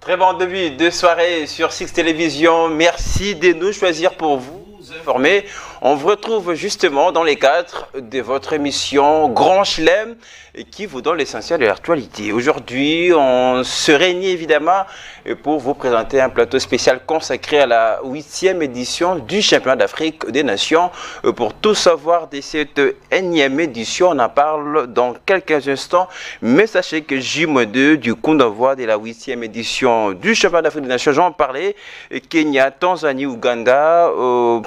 Très bon début de soirée sur Six Télévision. Merci de nous choisir pour vous informer. On vous retrouve justement dans les cadres de votre émission Grand Chelem qui vous donne l'essentiel de l'actualité. Aujourd'hui, on se réunit évidemment pour vous présenter un plateau spécial consacré à la 8e édition du Championnat d'Afrique des Nations. Pour tout savoir de cette énième édition, on en parle dans quelques instants. Mais sachez que J-2 du coup d'envoi de la 8e édition du Championnat d'Afrique des Nations, j'en parlais, Kenya, Tanzanie, Ouganda,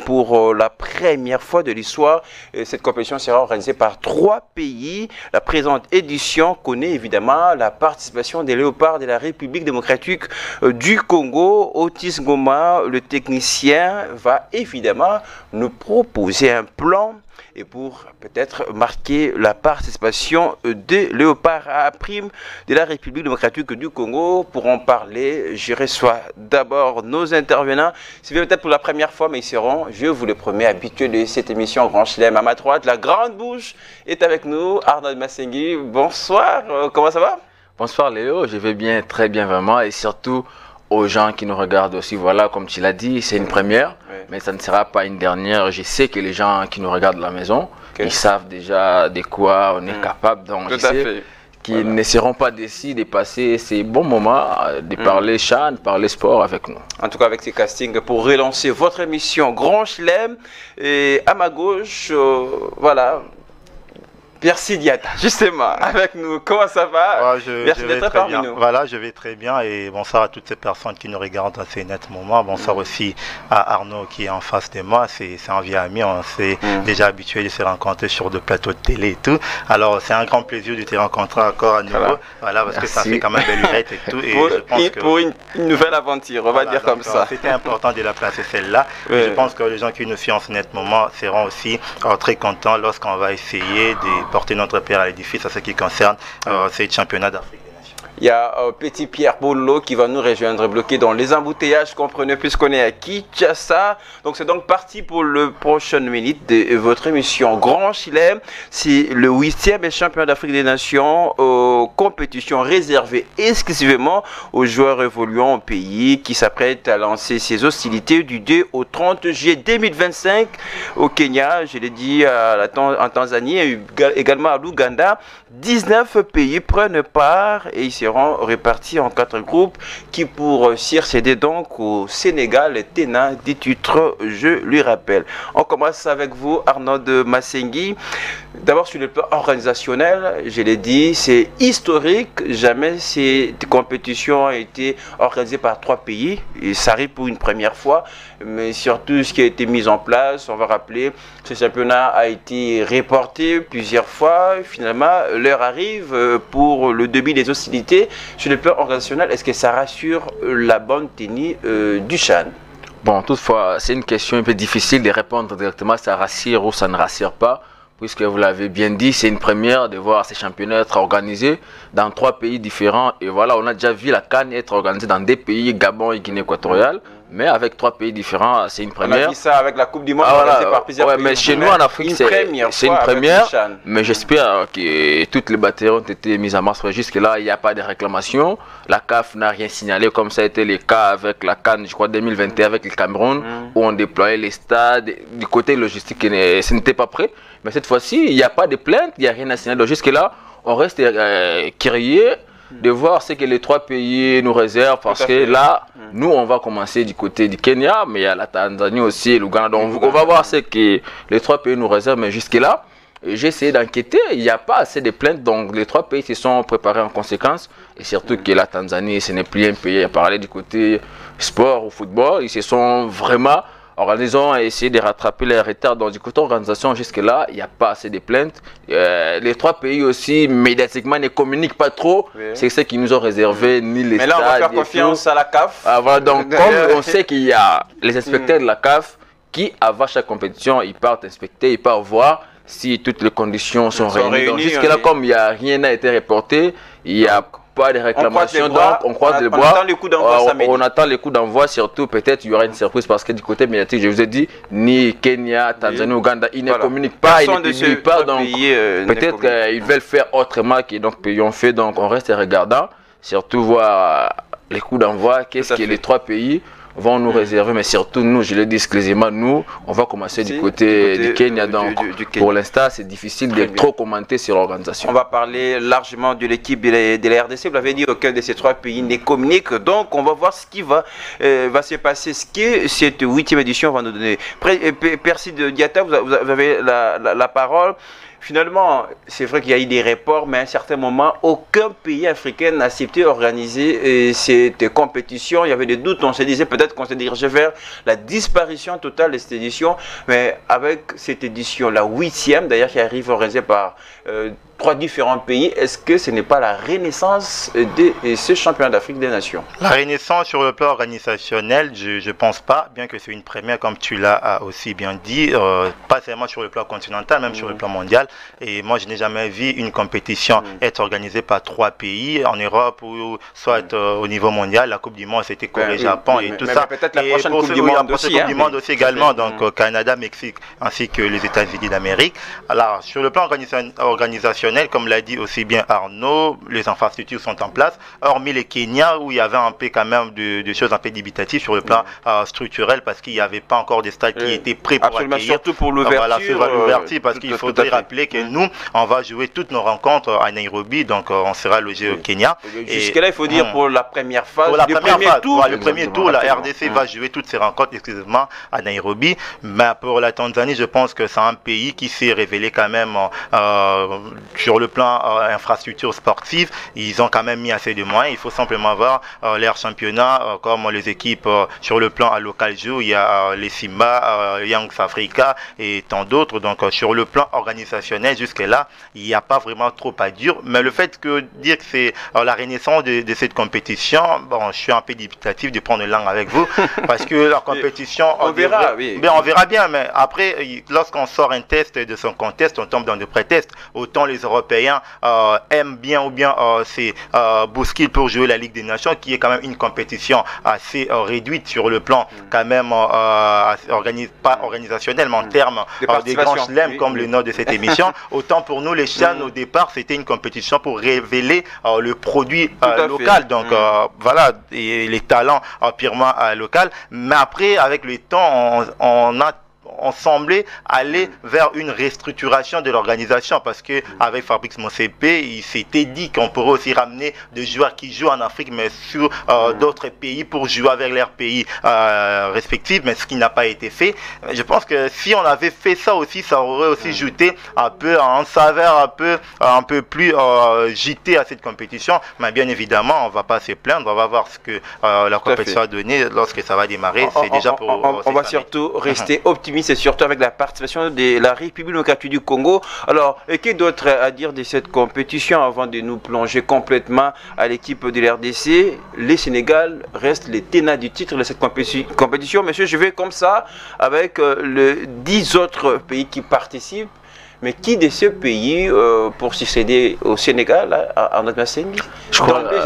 pour la première fois de l'histoire. Cette compétition sera organisée par 3 pays. La présente édition connaît évidemment la participation des léopards de la République démocratique du Congo. Otis Ngoma, le technicien, va évidemment nous proposer un plan et pour peut-être marquer la participation des léopards à prime de la République démocratique du Congo. Pour en parler, je reçois d'abord nos intervenants. C'est peut-être pour la première fois, mais ils seront, je vous le promets, habitués de cette émission Grand Chelem. À ma droite, la grande bouche est avec nous, Arnaud Massengi. Bonsoir, comment ça va? Bonsoir Léo, je vais bien, très bien vraiment, et surtout aux gens qui nous regardent aussi. Voilà, comme tu l'as dit, c'est une première, mais ça ne sera pas une dernière. Je sais que les gens qui nous regardent à la maison, ils savent déjà de quoi on est capable. Donc, je sais qu'ils ne seront pas déçus de passer ces bons moments, de parler CHAN, parler sport avec nous. En tout cas, avec ces castings, pour relancer votre émission Grand Chelem. Et à ma gauche, voilà, Percy Diata, justement, avec nous. Comment ça va? Merci d'être parmi nous. Voilà, je vais très bien et bonsoir à toutes ces personnes qui nous regardent à ces nets moments. Bonsoir aussi à Arnaud qui est en face de moi. C'est un vieux ami, on s'est déjà habitué de se rencontrer sur des plateaux de télé et tout. Alors, c'est un grand plaisir de te rencontrer encore à nouveau. Voilà, parce que ça fait quand même belle lurette et tout. Et je pense que pour une nouvelle aventure, on va dire comme ça. C'était important de la placer celle-là. Je pense que les gens qui nous suivent en ce net moment seront aussi très contents lorsqu'on va essayer de porter notre pierre à l'édifice à ce qui concerne ces championnats d'Afrique. Il y a Petit Pierre Bolo qui va nous rejoindre, bloqué dans les embouteillages, comprenez, puisqu'on est à Kinshasa. Donc c'est donc parti pour le prochain minute de votre émission Grand Chelem. C'est le 8e championnat d'Afrique des Nations, compétition réservée exclusivement aux joueurs évoluant au pays qui s'apprêtent à lancer ses hostilités du 2 au 30 juillet 2025 au Kenya, je l'ai dit, en Tanzanie et également à l'Ouganda. 19 pays prennent part et ils seront répartis en 4 groupes qui pour succéder donc au Sénégal, tenant des titres, je lui rappelle. On commence avec vous, Arnaud Massengi. D'abord sur le plan organisationnel, je l'ai dit, c'est historique. Jamais cette compétition a été organisée par 3 pays. Et ça arrive pour une première fois, mais surtout ce qui a été mis en place, on va rappeler, ce championnat a été reporté plusieurs fois. Finalement, l'heure arrive pour le début des hostilités. Sur le plan organisationnel, est-ce que ça rassure la bonne tenue du CHAN? Bon, toutefois, c'est une question un peu difficile de répondre directement, ça rassure ou ça ne rassure pas, puisque vous l'avez bien dit, c'est une première de voir ces championnats être organisés dans 3 pays différents. Et voilà, on a déjà vu la CAN être organisée dans 2 pays, Gabon et Guinée équatoriale. Mais avec 3 pays différents, c'est une première. On a vu ça avec la Coupe du Monde organisée par plusieurs pays. Mais chez nous en Afrique, c'est une première. Mais j'espère que toutes les batailles ont été mises en marche. Jusque-là, il n'y a pas de réclamation. La CAF n'a rien signalé, comme ça a été le cas avec la CAN, je crois, 2021 avec le Cameroun, où on déployait les stades. Du côté logistique, ce n'était pas prêt. Mais cette fois-ci, il n'y a pas de plainte, il n'y a rien à signaler. Donc jusque-là, on reste curieux de voir ce que les 3 pays nous réservent, parce que là, nous, on va commencer du côté du Kenya, mais il y a la Tanzanie aussi et l'Ouganda. Donc, on va voir ce que les 3 pays nous réservent, mais jusque-là, j'ai essayé d'enquêter, il n'y a pas assez de plaintes, donc les 3 pays se sont préparés en conséquence, et surtout que la Tanzanie, ce n'est plus un pays à parler du côté sport ou football, ils se sont vraiment organisons à essayer de rattraper les retards. Donc du côté organisation, jusque-là, il n'y a pas assez de plaintes. Les 3 pays aussi, médiatiquement, ne communiquent pas trop. C'est ce qui nous ont réservé, ni les stades. Mais là, on va faire confiance à la CAF. Voilà, donc comme on sait qu'il y a les inspecteurs de la CAF qui, avant chaque compétition, ils partent inspecter, ils partent voir si toutes les conditions sont réunies. Donc jusque-là, comme il n'y a rien n'a été reporté, il y a pas de réclamation, donc on croise les bras. On attend les coups d'envoi samedi. On attend les coups d'envoi, surtout peut-être il y aura une surprise parce que du côté médiatique, je vous ai dit, ni Kenya, Tanzanie, Ouganda, ils ne communiquent pas, ils ne publient pas, donc peut-être qu'ils veulent faire autrement que donc pays ont fait, donc on reste regardant, surtout voir les coups d'envoi, qu'est-ce que les 3 pays vont nous réserver, mais surtout nous, je le dis exclusivement, nous, on va commencer du côté du Kenya. Donc, du Kenya. Pour l'instant, c'est difficile de trop commenter sur l'organisation. On va parler largement de l'équipe de la RDC. Vous l'avez dit, aucun de ces 3 pays n'est communique. Donc, on va voir ce qui va se passer, ce que cette 8e édition va nous donner. Percy Diatta, vous avez la parole. Finalement, c'est vrai qu'il y a eu des reports, mais à un certain moment, aucun pays africain n'a accepté d'organiser cette compétition. Il y avait des doutes, on se disait peut-être qu'on se dirigeait vers la disparition totale de cette édition. Mais avec cette édition, la 8e d'ailleurs, qui arrive organisée par 3 différents pays, est-ce que ce n'est pas la renaissance de ce championnat d'Afrique des Nations? La renaissance sur le plan organisationnel, je ne pense pas, bien que c'est une première, comme tu l'as aussi bien dit, pas seulement sur le plan continental, même sur le plan mondial. Et moi, je n'ai jamais vu une compétition être organisée par 3 pays en Europe ou soit au niveau mondial. La Coupe du Monde, c'était Corée, Japon et tout ça. Peut-être la prochaine Coupe du Monde aussi. Coupe du Monde aussi également, donc Canada, Mexique, ainsi que les États-Unis d'Amérique. Alors, sur le plan organisationnel, comme l'a dit aussi bien Arnaud, les infrastructures sont en place, hormis les Kenya où il y avait un peu quand même de choses un peu dubitatives sur le plan structurel parce qu'il n'y avait pas encore des stades qui étaient prêts pour accueillir. Surtout pour l'ouverture. Voilà, l'ouverture parce qu'il faudrait rappeler que nous, on va jouer toutes nos rencontres à Nairobi, donc on sera logé au Kenya. Jusque-là, il faut dire pour la première phase, pour le premier tour, la RDC va jouer toutes ses rencontres exclusivement à Nairobi, mais pour la Tanzanie, je pense que c'est un pays qui s'est révélé quand même sur le plan infrastructure sportive, ils ont quand même mis assez de moyens. Il faut simplement voir leur championnat, comme les équipes sur le plan local jouent. Il y a les Simba, Young Africa et tant d'autres. Donc sur le plan organisationnel, jusque-là, il n'y a pas vraiment trop à dire. Mais le fait que dire que c'est la renaissance de cette compétition, bon, je suis un peu dubitatif de prendre langue avec vous, parce que la compétition, on verra, oui. On verra bien, mais après, lorsqu'on sort un test de son contest, on tombe dans de pré-tests. Autant les Européens aiment bien ou bien c'est bousculent pour jouer la Ligue des Nations, qui est quand même une compétition assez réduite sur le plan quand même pas organisationnel, mais en termes des grands chelems, comme le nom de cette émission. Autant pour nous, les CHAN au départ, c'était une compétition pour révéler le produit local, donc voilà, et les talents purement locaux. Mais après, avec le temps, on semblait aller vers une restructuration de l'organisation parce que avec Fabrice Motsepe, il s'était dit qu'on pourrait aussi ramener des joueurs qui jouent en Afrique mais sur d'autres pays pour jouer avec leurs pays respectifs, mais ce qui n'a pas été fait. Je pense que si on avait fait ça aussi, ça aurait aussi jeté un peu un saveur un peu plus gité à cette compétition, mais bien évidemment on va pas se plaindre, on va voir ce que la compétition a donné lorsque ça va démarrer. C'est déjà pour on va surtout rester optimiste, et surtout avec la participation de la République démocratique du Congo. Alors, qu'est-ce d'autre à dire de cette compétition avant de nous plonger complètement à l'équipe de l'RDC? Les Sénégal restent les tenants du titre de cette compétition. Monsieur, je vais comme ça avec les 10 autres pays qui participent. Mais qui de ces pays, pour succéder au Sénégal, en notre Sengi? Je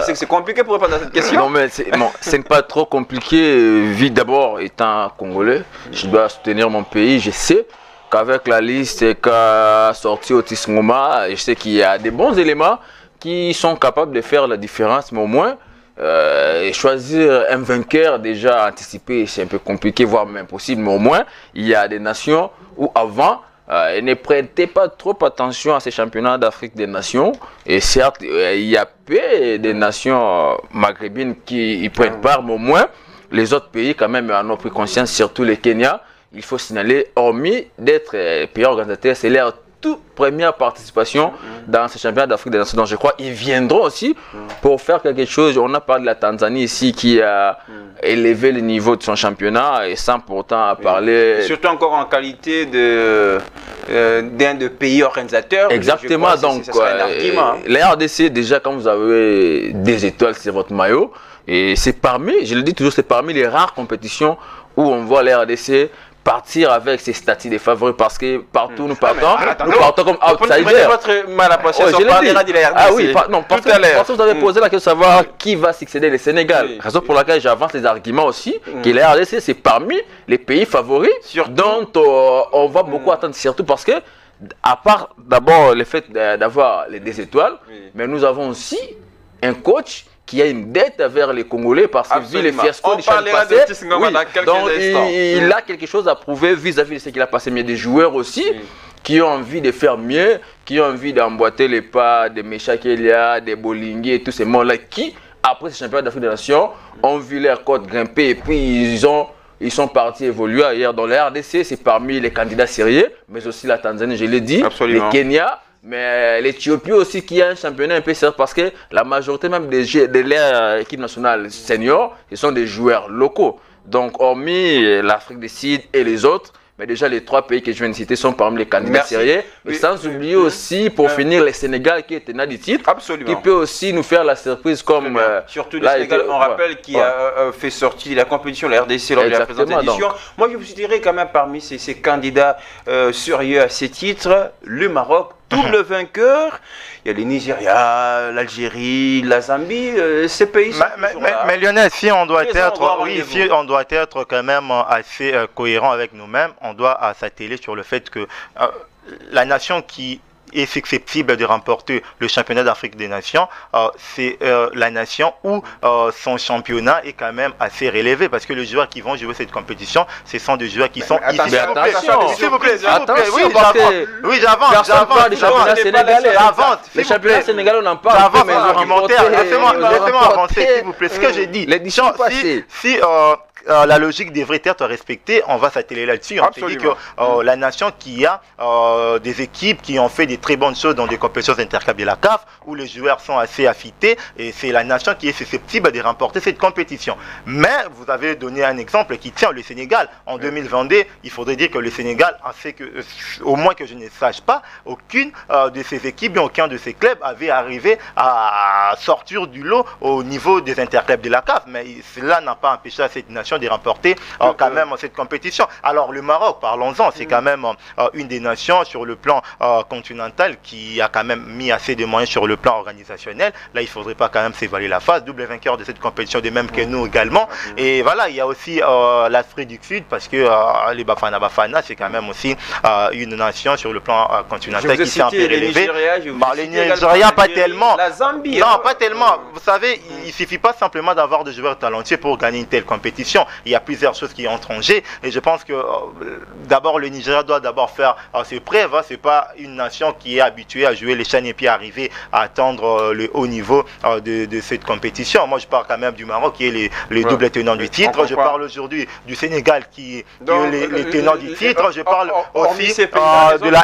sais que c'est compliqué pour répondre à cette question. Non, mais ce n'est pas trop compliqué. Vu d'abord, étant congolais, je dois soutenir mon pays. Je sais qu'avec la liste qu'a sorti Otis Ngoma, je sais qu'il y a des bons éléments qui sont capables de faire la différence, mais au moins, choisir un vainqueur déjà anticipé, c'est un peu compliqué, voire même impossible, mais au moins, il y a des nations où avant, ne prêtez pas trop attention à ces championnats d'Afrique des Nations. Et certes, il y a peu des nations maghrébines qui y prennent part, mais au moins, les autres pays, quand même, en ont pris conscience, surtout les Kenya. Il faut signaler, hormis d'être pays organisateur, c'est leur toute première participation dans ces championnats d'Afrique des Nations. Donc je crois qu'ils viendront aussi pour faire quelque chose. On a parlé de la Tanzanie ici qui a élevé le niveau de son championnat et sans pourtant parler... Surtout encore en qualité d'un des pays organisateurs. Exactement, donc la RDC déjà quand vous avez des étoiles sur votre maillot, et c'est parmi, je le dis toujours, c'est parmi les rares compétitions où on voit la RDC partir avec ses statuts de favoris parce que partout nous partons comme outsiders. Votre mal à passer, non, parce que vous avez posé la question de savoir qui va succéder le Sénégal. Raison pour laquelle j'avance les arguments aussi que la RDC c'est parmi les pays favoris dont on va beaucoup attendre, surtout parce que à part d'abord le fait d'avoir les 2 étoiles, mais nous avons aussi un coach qui a une dette envers les Congolais parce que vu les fiascos du passé, donc il a quelque chose à prouver vis-à-vis de ce qu'il a passé. Mais il y a des joueurs aussi qui ont envie de faire mieux, qui ont envie d'emboîter les pas des Mecha Kelia, des Bolingui et tous ces mondes-là qui, après ces championnats d'Afrique des Nations, ont vu leur côte grimper et puis ils sont partis évoluer ailleurs. Dans la RDC, c'est parmi les candidats sérieux, mais aussi la Tanzanie, je l'ai dit, le Kenya. Mais l'Éthiopie aussi qui a un championnat un peu sérieux parce que la majorité même de leur équipe nationale senior, ce sont des joueurs locaux. Donc hormis l'Afrique du Sud et les autres, mais déjà les 3 pays que je viens de citer sont parmi les candidats sérieux. Mais sans oublier aussi pour finir le Sénégal qui est tenant du titre, qui peut aussi nous faire la surprise comme... Surtout le Sénégal, on rappelle, qui a fait sortir la compétition, la RDC lors de la présente édition. Moi je vous dirais quand même parmi ces candidats sérieux à ces titres, le Maroc, double vainqueur. Il y a le Nigeria, l'Algérie, la Zambie, ces pays sont mais Lionel, si on doit être quand même assez cohérent avec nous-mêmes, on doit s'atteler sur le fait que la nation qui est susceptible de remporter le championnat d'Afrique des Nations, c'est la nation où son championnat est quand même assez relevé parce que les joueurs qui vont jouer cette compétition, ce sont des joueurs qui sont ici. S'il vous plaît, oui, j'avance. Le championnat sénégalais, on en parle. J'avance mon argumentaire. Laissez-moi avancer, s'il vous plaît. Ce que j'ai dit, si la logique devrait être respectée, on va s'atteler là-dessus. On se dit que la nation qui a des équipes qui ont fait des très bonnes choses dans des compétitions interclubs de la CAF, où les joueurs sont assez affûtés, et c'est la nation qui est susceptible de remporter cette compétition. Mais vous avez donné un exemple qui tient, le Sénégal. En 2022, il faudrait dire que le Sénégal a fait que, au moins que je ne sache pas, aucune de ces équipes, aucun de ces clubs avait arrivé à sortir du lot au niveau des interclubs de la CAF. Mais cela n'a pas empêché à cette nation de remporter quand même cette compétition. Alors le Maroc, parlons-en, c'est quand même une des nations sur le plan continental qui a quand même mis assez de moyens sur le plan organisationnel. Là, il ne faudrait pas quand même s'évaluer la face. Double vainqueur de cette compétition, de même que nous également. Et voilà, il y a aussi l'Afrique du Sud parce que les Bafana, c'est quand même aussi une nation sur le plan continental qui s'est un peu relevée. Le Nigeria, pas tellement. La Zambie. Non, pas tellement. Vous savez, il ne suffit pas simplement d'avoir des joueurs talentueux pour gagner une telle compétition. Il y a plusieurs choses qui entrent en jeu et je pense que d'abord le Nigeria doit d'abord faire ses preuves. C'est pas une nation qui est habituée à jouer les chaînes et puis arriver à atteindre le haut niveau de cette compétition. Moi je parle quand même du Maroc qui est le double tenant du titre. Je parle aujourd'hui du Sénégal qui est les tenants du titre. Je parle aussi de la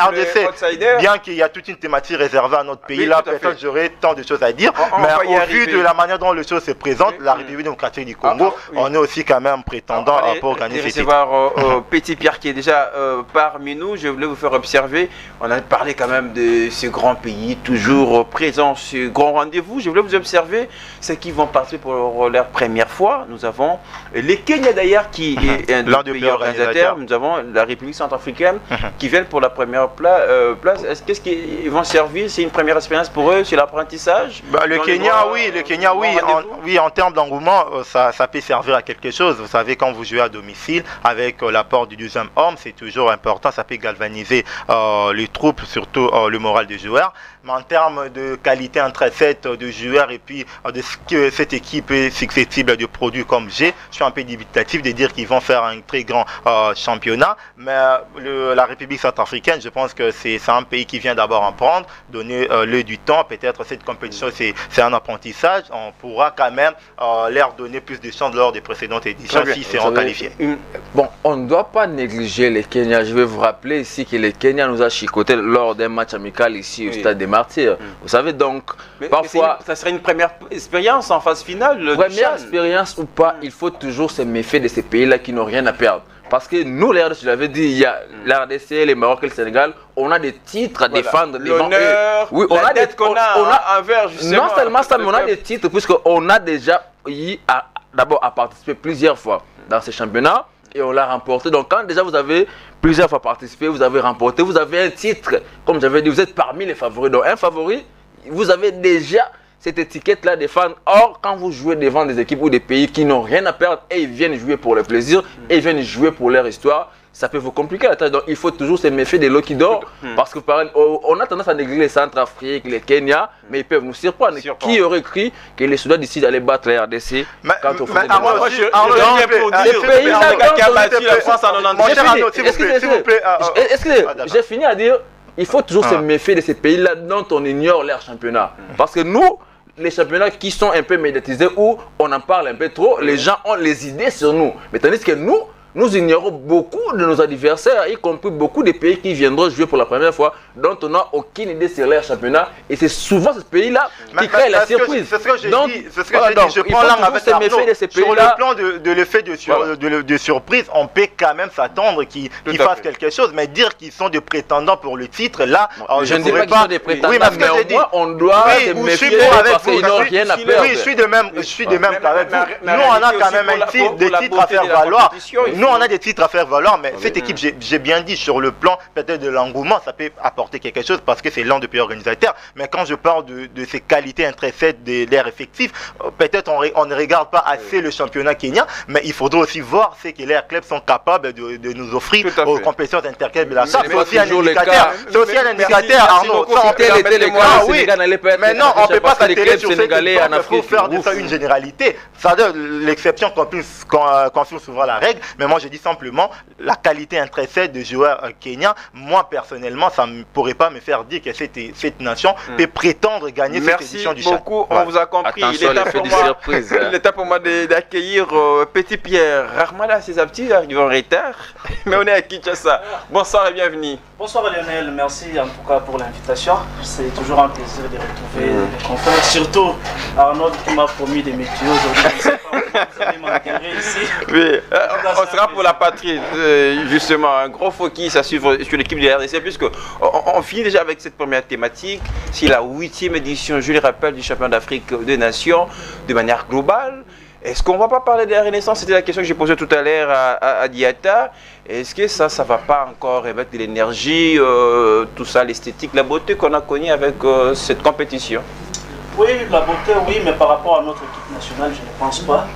RDC, bien qu'il y a toute une thématique réservée à notre pays. Là peut-être j'aurais tant de choses à dire, mais au vu de la manière dont les choses se présentent, la République démocratique du Congo, on est aussi quand même prétendant pour gagner ces titres. Petit Pierre qui est déjà parmi nous, je voulais vous faire observer, on a parlé quand même de ce grand pays, toujours présent, ce grand rendez-vous. Je voulais vous observer ceux qui vont participer pour leur première fois. Nous avons les Kenya d'ailleurs qui est un des pays organisateurs. Nous avons la République centrafricaine qui viennent pour la première place. Qu'est-ce qu'ils vont servir? C'est une première expérience pour eux, c'est l'apprentissage? Le Kenya, oui, en termes d'engouement, ça peut servir à quelque chose. Vous savez, quand vous jouez à domicile, avec l'apport du deuxième homme, c'est toujours important. Ça peut galvaniser les troupes, surtout le moral des joueurs. Mais en termes de qualité intrinsèque de joueurs et puis de ce que cette équipe est susceptible de produire comme je suis un peu dubitatif de dire qu'ils vont faire un très grand championnat. Mais la République centrafricaine, je pense que c'est un pays qui vient d'abord en prendre, donner-le du temps. Peut-être cette compétition, c'est un apprentissage. On pourra quand même leur donner plus de chance lors des précédentes éditions s'ils seront qualifiés. Bon, on ne doit pas négliger les Kenyans. Je vais vous rappeler ici que les Kenyans nous a chicoté lors d'un match amical ici au Stade des Martyrs. Vous savez donc, parfois... ça serait une première expérience en phase finale. Première expérience ou pas, il faut toujours se méfier de ces pays-là qui n'ont rien à perdre. Parce que nous, les RDC, je l'avais dit, il y a la RDC, les Maroc et le Sénégal, on a des titres à défendre devant eux. Oui, on a des titres qu'on a envers justement. Non seulement ça, mais on a des titres puisqu'on a déjà d'abord à participer plusieurs fois dans ces championnats et on l'a remporté. Donc quand déjà vous avez plusieurs fois participé, vous avez remporté, vous avez un titre, comme j'avais dit, vous êtes parmi les favoris. Donc un favori, vous avez déjà cette étiquette-là des fans. Or, quand vous jouez devant des équipes ou des pays qui n'ont rien à perdre et ils viennent jouer pour le plaisir et ils viennent jouer pour leur histoire, ça peut vous compliquer la tâche. Donc il faut toujours se méfier des lots qui dorment. Parce que on a tendance à négliger les Centrafrique, les Kenya, mais ils peuvent nous surprendre. Qui aurait cru que les Soudanais décident d'aller battre la RDC quand on fait des matchs? J'ai fini à dire, il faut toujours se méfier de ces pays-là dont on ignore leur championnat. Parce que nous, les championnats qui sont un peu médiatisés, où on en parle un peu trop, les gens ont les idées sur nous. Mais tandis que nous ignorons beaucoup de nos adversaires, y compris beaucoup de pays qui viendront jouer pour la première fois, dont on n'a aucune idée sur leur championnat. Et c'est souvent ce pays-là qui crée la surprise. C'est ce que j'ai dit. C'est ce que j'ai dit. Je prends l'angle avec Arnaud. Sur le plan de l'effet de surprise, on peut quand même s'attendre qu'ils fassent quelque chose. Mais dire qu'ils sont des prétendants pour le titre, là, je ne dis pas qu'ils sont des prétendants, mais au moins on doit se méfier parce qu'ils n'ont rien à perdre. Oui, je suis de même qu'avec vous. Nous, on a quand même des titres à faire valoir. Nous, on a des titres à faire valoir, mais cette équipe, j'ai bien dit, sur le plan peut-être de l'engouement, ça peut apporter quelque chose parce que c'est l'un des pays organisateurs. Mais quand je parle de ces qualités intrinsèques de l'air effectif, peut-être on ne regarde pas assez le championnat kenyan, mais il faudra aussi voir ce que les clubs sont capables de nous offrir aux compétitions interclubs de la CAF. C'est aussi un indicateur. C'est aussi un indicateur, Arnaud. Mais non, on ne peut pas s'atteler sur ce qu'il faut faire de ça une généralité. Ça donne l'exception confirme souvent la règle, mais moi je dis simplement la qualité intrinsèque de joueurs kenyans. Moi personnellement, ça ne pourrait pas me faire dire que cette nation peut prétendre gagner cette édition du Chan. Merci beaucoup, on vous a compris. Il est temps pour moi d'accueillir Petit Pierre. Rarement là, ces petits arrivent en retard, mais on est à Kinshasa. Bonsoir et bienvenue. Bonsoir Lionel, merci en tout cas pour l'invitation. C'est toujours un plaisir de retrouver les confrères, surtout Arnaud qui m'a promis des métiers aujourd'hui. Oui, on sera pour la patrie, justement, un gros focus à suivre sur l'équipe de la RDC, puisque on finit déjà avec cette première thématique. C'est la 8e édition, je le rappelle, du championnat d'Afrique des Nations, de manière globale. Est-ce qu'on ne va pas parler de la Renaissance? C'était la question que j'ai posée tout à l'heure à Diata. Est-ce que ça ne va pas encore avec de l'énergie, tout ça, l'esthétique, la beauté qu'on a connue avec cette compétition? Oui, la beauté, oui, mais par rapport à notre équipe nationale, je ne pense pas.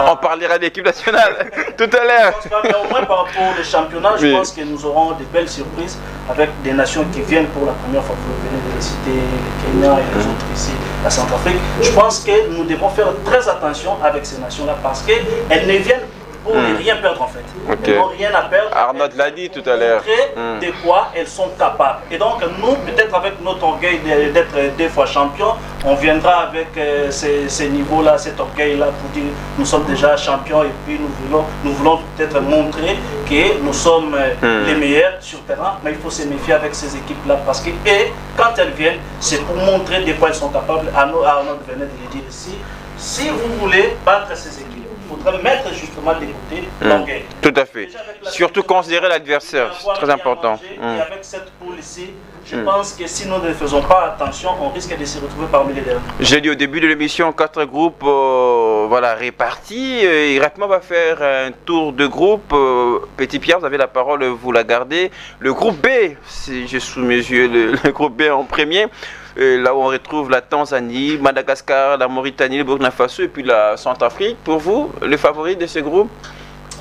On parlera d'équipe nationale tout à l'heure. Mais au moins par rapport au championnat, je pense que nous aurons de belles surprises avec des nations qui viennent pour la première fois. Vous venez de les citer, le Kenya et les autres ici, la Centrafrique. Je pense que nous devons faire très attention avec ces nations-là parce qu'elles ne viennent pour ne rien perdre en fait. Elles n'ont rien à perdre. Arnaud l'a dit tout à l'heure. De quoi elles sont capables. Et donc nous, peut-être avec notre orgueil d'être 2 fois champions, on viendra avec ces niveaux-là, cet orgueil-là pour dire nous sommes déjà champions et puis nous voulons peut-être montrer que nous sommes les meilleurs sur terrain. Mais il faut se méfier avec ces équipes-là parce que quand elles viennent, c'est pour montrer de quoi elles sont capables. Arnaud venait de le dire ici. Si vous voulez battre ces équipes, il faudrait mettre justement de côté l'orgueil. Tout à fait. Surtout considérer l'adversaire, c'est très important. Et avec cette poule ici, je pense que si nous ne faisons pas attention, on risque de se retrouver parmi les derniers. J'ai dit au début de l'émission 4 groupes voilà, répartis. Et rapidement, on va faire un tour de groupe. Petit Pierre, vous avez la parole, vous la gardez. Le groupe B, si j'ai sous mes yeux le groupe B en premier. Là où on retrouve la Tanzanie, Madagascar, la Mauritanie, le Burkina Faso et puis la Centrafrique. Pour vous, les favoris de ce groupe?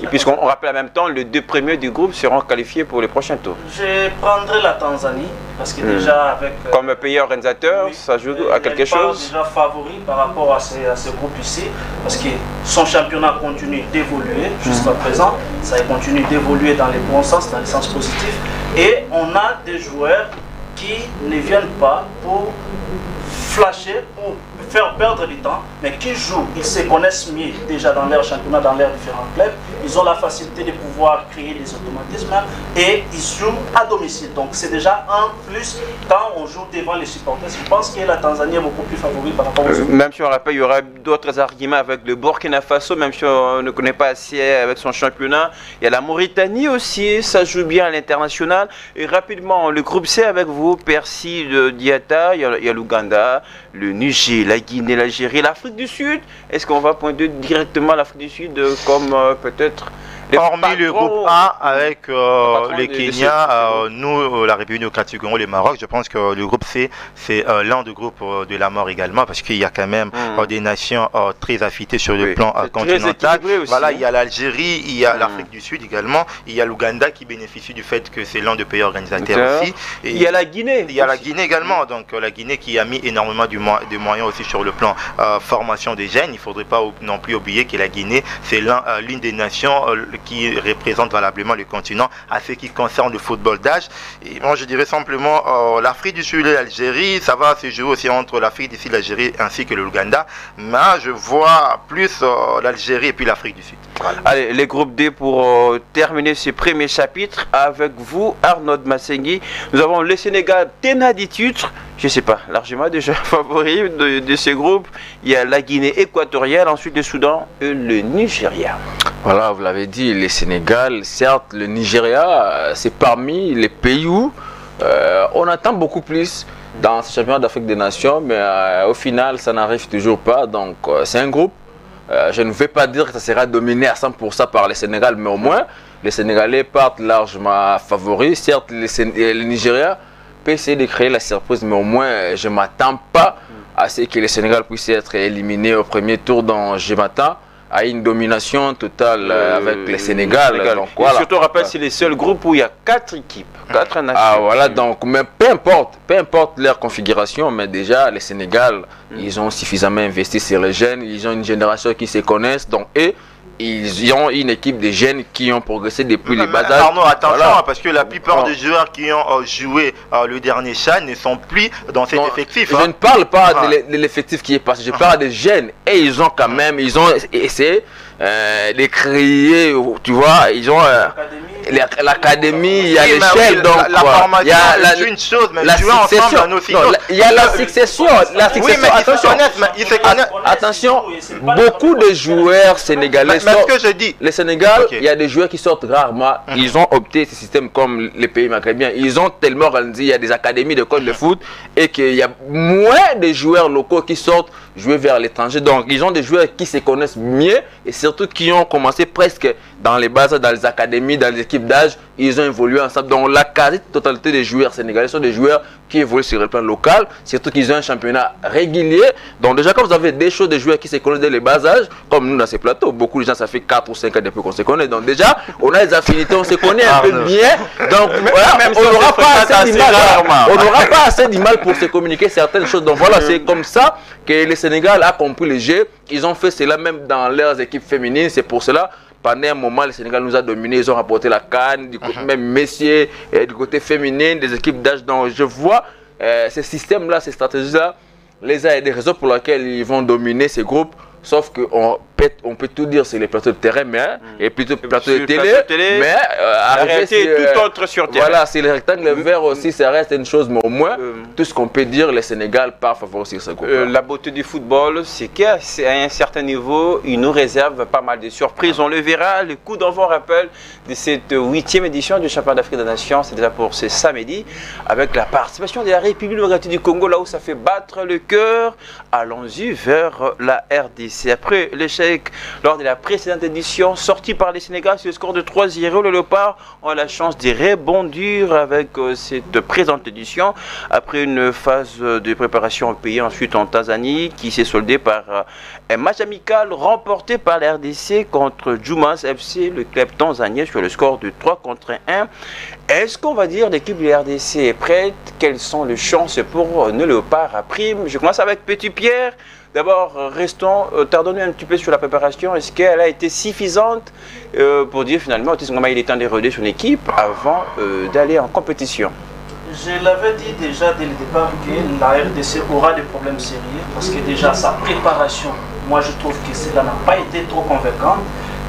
Et puisqu'on rappelle en même temps, les 2 premiers du groupe seront qualifiés pour les prochains tours. Je prendrai la Tanzanie parce que déjà avec... Comme pays organisateur, ça joue à quelque chose? Déjà favori par rapport à ce groupe ici parce que son championnat continue d'évoluer jusqu'à présent. Ça continue d'évoluer dans les bons sens, dans les sens positifs. Et on a des joueurs qui ne viennent pas pour flasher, pour faire perdre du temps, mais qui jouent, ils se connaissent mieux déjà dans leur championnat, dans leurs différents clubs. Ils ont la facilité de pouvoir créer des automatismes et ils jouent à domicile. Donc c'est déjà un plus quand on joue devant les supporters. Je pense que la Tanzanie est beaucoup plus favorite par rapport aux autres. Même si on rappelle, il y aura d'autres arguments avec le Burkina Faso, même si on ne connaît pas assez avec son championnat. Il y a la Mauritanie aussi, ça joue bien à l'international. Et rapidement, le groupe C avec vous, Percy de Diata, il y a l'Ouganda, le Niger, la Guinée, l'Algérie, l'Afrique du Sud. Est-ce qu'on va pointer directement l'Afrique du Sud comme peut-être Hormis le groupe A avec les Kenya, nous, la République démocratique du Congo, le Maroc, je pense que le groupe C, c'est l'un des groupes de la mort également, parce qu'il y a quand même des nations très affûtées sur le plan continental. Voilà, il y a l'Algérie, il y a l'Afrique du Sud également, il y a l'Ouganda qui bénéficie du fait que c'est l'un des pays organisateurs aussi. Et il y a la Guinée. Il y a la Guinée également, donc la Guinée qui a mis énormément de moyens aussi sur le plan formation des jeunes. Il ne faudrait pas non plus oublier que la Guinée, c'est l'une des nations qui représente valablement le continent à ce qui concerne le football d'âge. Et moi je dirais simplement l'Afrique du Sud et l'Algérie, ça va se jouer aussi entre l'Afrique du Sud, l'Algérie ainsi que l'Ouganda, mais je vois plus l'Algérie et puis l'Afrique du Sud. Voilà. Allez, les groupes D pour terminer ce premier chapitre avec vous, Arnaud Massengui. Nous avons le Sénégal, Tenadi titre, je ne sais pas, largement déjà favori de ces groupes. Il y a la Guinée équatoriale, ensuite le Soudan et le Nigeria. Voilà, vous l'avez dit, le Sénégal, certes, le Nigeria, c'est parmi les pays où on attend beaucoup plus dans ce championnat d'Afrique des Nations, mais au final, ça n'arrive toujours pas. Donc, c'est un groupe. Je ne vais pas dire que ça sera dominé à 100% par le Sénégal, mais au moins, les Sénégalais partent largement favoris. Certes, le Nigeria peut essayer de créer la surprise, mais au moins, je ne m'attends pas à ce que le Sénégal puisse être éliminé au premier tour. Donc, je m'attends à une domination totale avec le Sénégal. Donc, voilà. Surtout, on rappelle, c'est les seuls groupes où il y a 4 équipes, 4 nations. Ah voilà, donc, mais peu importe leur configuration, mais déjà, le Sénégal, ils ont suffisamment investi sur les jeunes, ils ont une génération qui se connaissent, donc, et ils ont une équipe de jeunes qui ont progressé depuis les bas âges. Pardon, attention, voilà. Parce que la plupart des joueurs qui ont joué le dernier CHAN ne sont plus dans cet effectif. Je ne parle pas de l'effectif qui est passé, je parle des jeunes. Et ils ont quand même, ils ont essayé de créer, tu vois, ils ont l'académie, il y a l'échelle, donc la formation, c'est une chose, mais jouer ensemble à nos il y a la succession, oui, mais attention, beaucoup de joueurs sénégalais sortent. Ce que je dis, le Sénégal, il y a des joueurs qui sortent rarement. Ils ont opté ce système comme les pays maghrébins. Ils ont tellement organisé, il y a des académies de de foot et qu'il y a moins de joueurs locaux qui sortent jouer vers l'étranger. Donc, ils ont des joueurs qui se connaissent mieux et surtout qui ont commencé presque dans les bases, dans les académies, dans les équipes d'âge. Ils ont évolué ensemble. Donc, la quasi-totalité des joueurs sénégalais sont des joueurs qui évoluent sur le plan local, surtout qu'ils ont un championnat régulier. Donc, déjà, quand vous avez des choses, des joueurs qui se connaissent dès les bas âges, comme nous dans ces plateaux, beaucoup de gens, ça fait 4 ou 5 ans depuis qu'on se connaît. Donc, déjà, on a des affinités, on se connaît un peu bien. Donc, voilà, même on n'aura pas assez d'image. On n'aura pas assez d'image pour se communiquer certaines choses. Donc, voilà, c'est comme ça que le Sénégal a compris le jeu. Ils ont fait cela même dans leurs équipes féminines. C'est pour cela. Pendant un moment, le Sénégal nous a dominés, ils ont rapporté la CAN, du côté même messieurs, du côté féminin, des équipes d'âge. Donc je vois ces systèmes-là, ces stratégies-là, les a des raisons pour lesquelles ils vont dominer ces groupes. Sauf qu'on peut tout dire sur les plateaux de terrain, mais et plutôt plateaux de télé, mais la réalité est tout autre sur terrain. Voilà, c'est le rectangle vert aussi, ça reste une chose, mais au moins, tout ce qu'on peut dire, le Sénégal part favoriser ce groupe. La beauté du football, c'est qu'à un certain niveau, il nous réserve pas mal de surprises. On le verra, le coup d'envoi rappel de cette 8e édition du Championnat d'Afrique des Nations, c'est déjà pour ce samedi, avec la participation de la République démocratique du Congo, là où ça fait battre le cœur. Allons-y vers la RDC. Après l'échec lors de la précédente édition, sorti par les Sénégal sur le score de 3-0, le Léopard ont la chance de rebondir avec cette présente édition. Après une phase de préparation au pays, ensuite en Tanzanie, qui s'est soldée par un match amical remporté par la RDC contre Jumas FC, le club tanzanien, sur le score de 3-1. Est-ce qu'on va dire l'équipe de la RDC est prête? Quelles sont les chances pour nos Léopards à prime? Je commence avec Petit Pierre. D'abord, tardons-nous un petit peu sur la préparation. Est-ce qu'elle a été suffisante pour dire finalement il est temps de roder son équipe avant d'aller en compétition? Je l'avais dit déjà dès le départ que la RDC aura des problèmes sérieux parce que déjà sa préparation, moi je trouve que cela n'a pas été trop convaincant.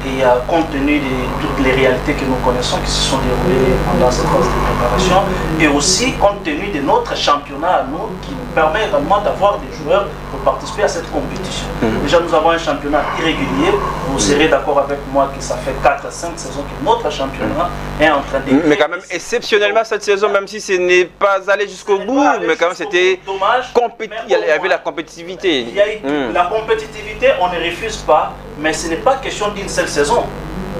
Et compte tenu de toutes les réalités que nous connaissons qui se sont déroulées pendant cette phase de préparation, et aussi compte tenu de notre championnat à nous qui nous permet également d'avoir des joueurs pour participer à cette compétition. Déjà nous avons un championnat irrégulier, vous serez d'accord avec moi que ça fait 4 à 5 saisons que notre championnat est en train de... Mais quand même exceptionnellement cette saison, même si ce n'est pas allé jusqu'au bout, mais quand même c'était dommage. Il y avait la compétitivité. Il y a la compétitivité, on ne refuse pas, mais ce n'est pas question d'une seule saison.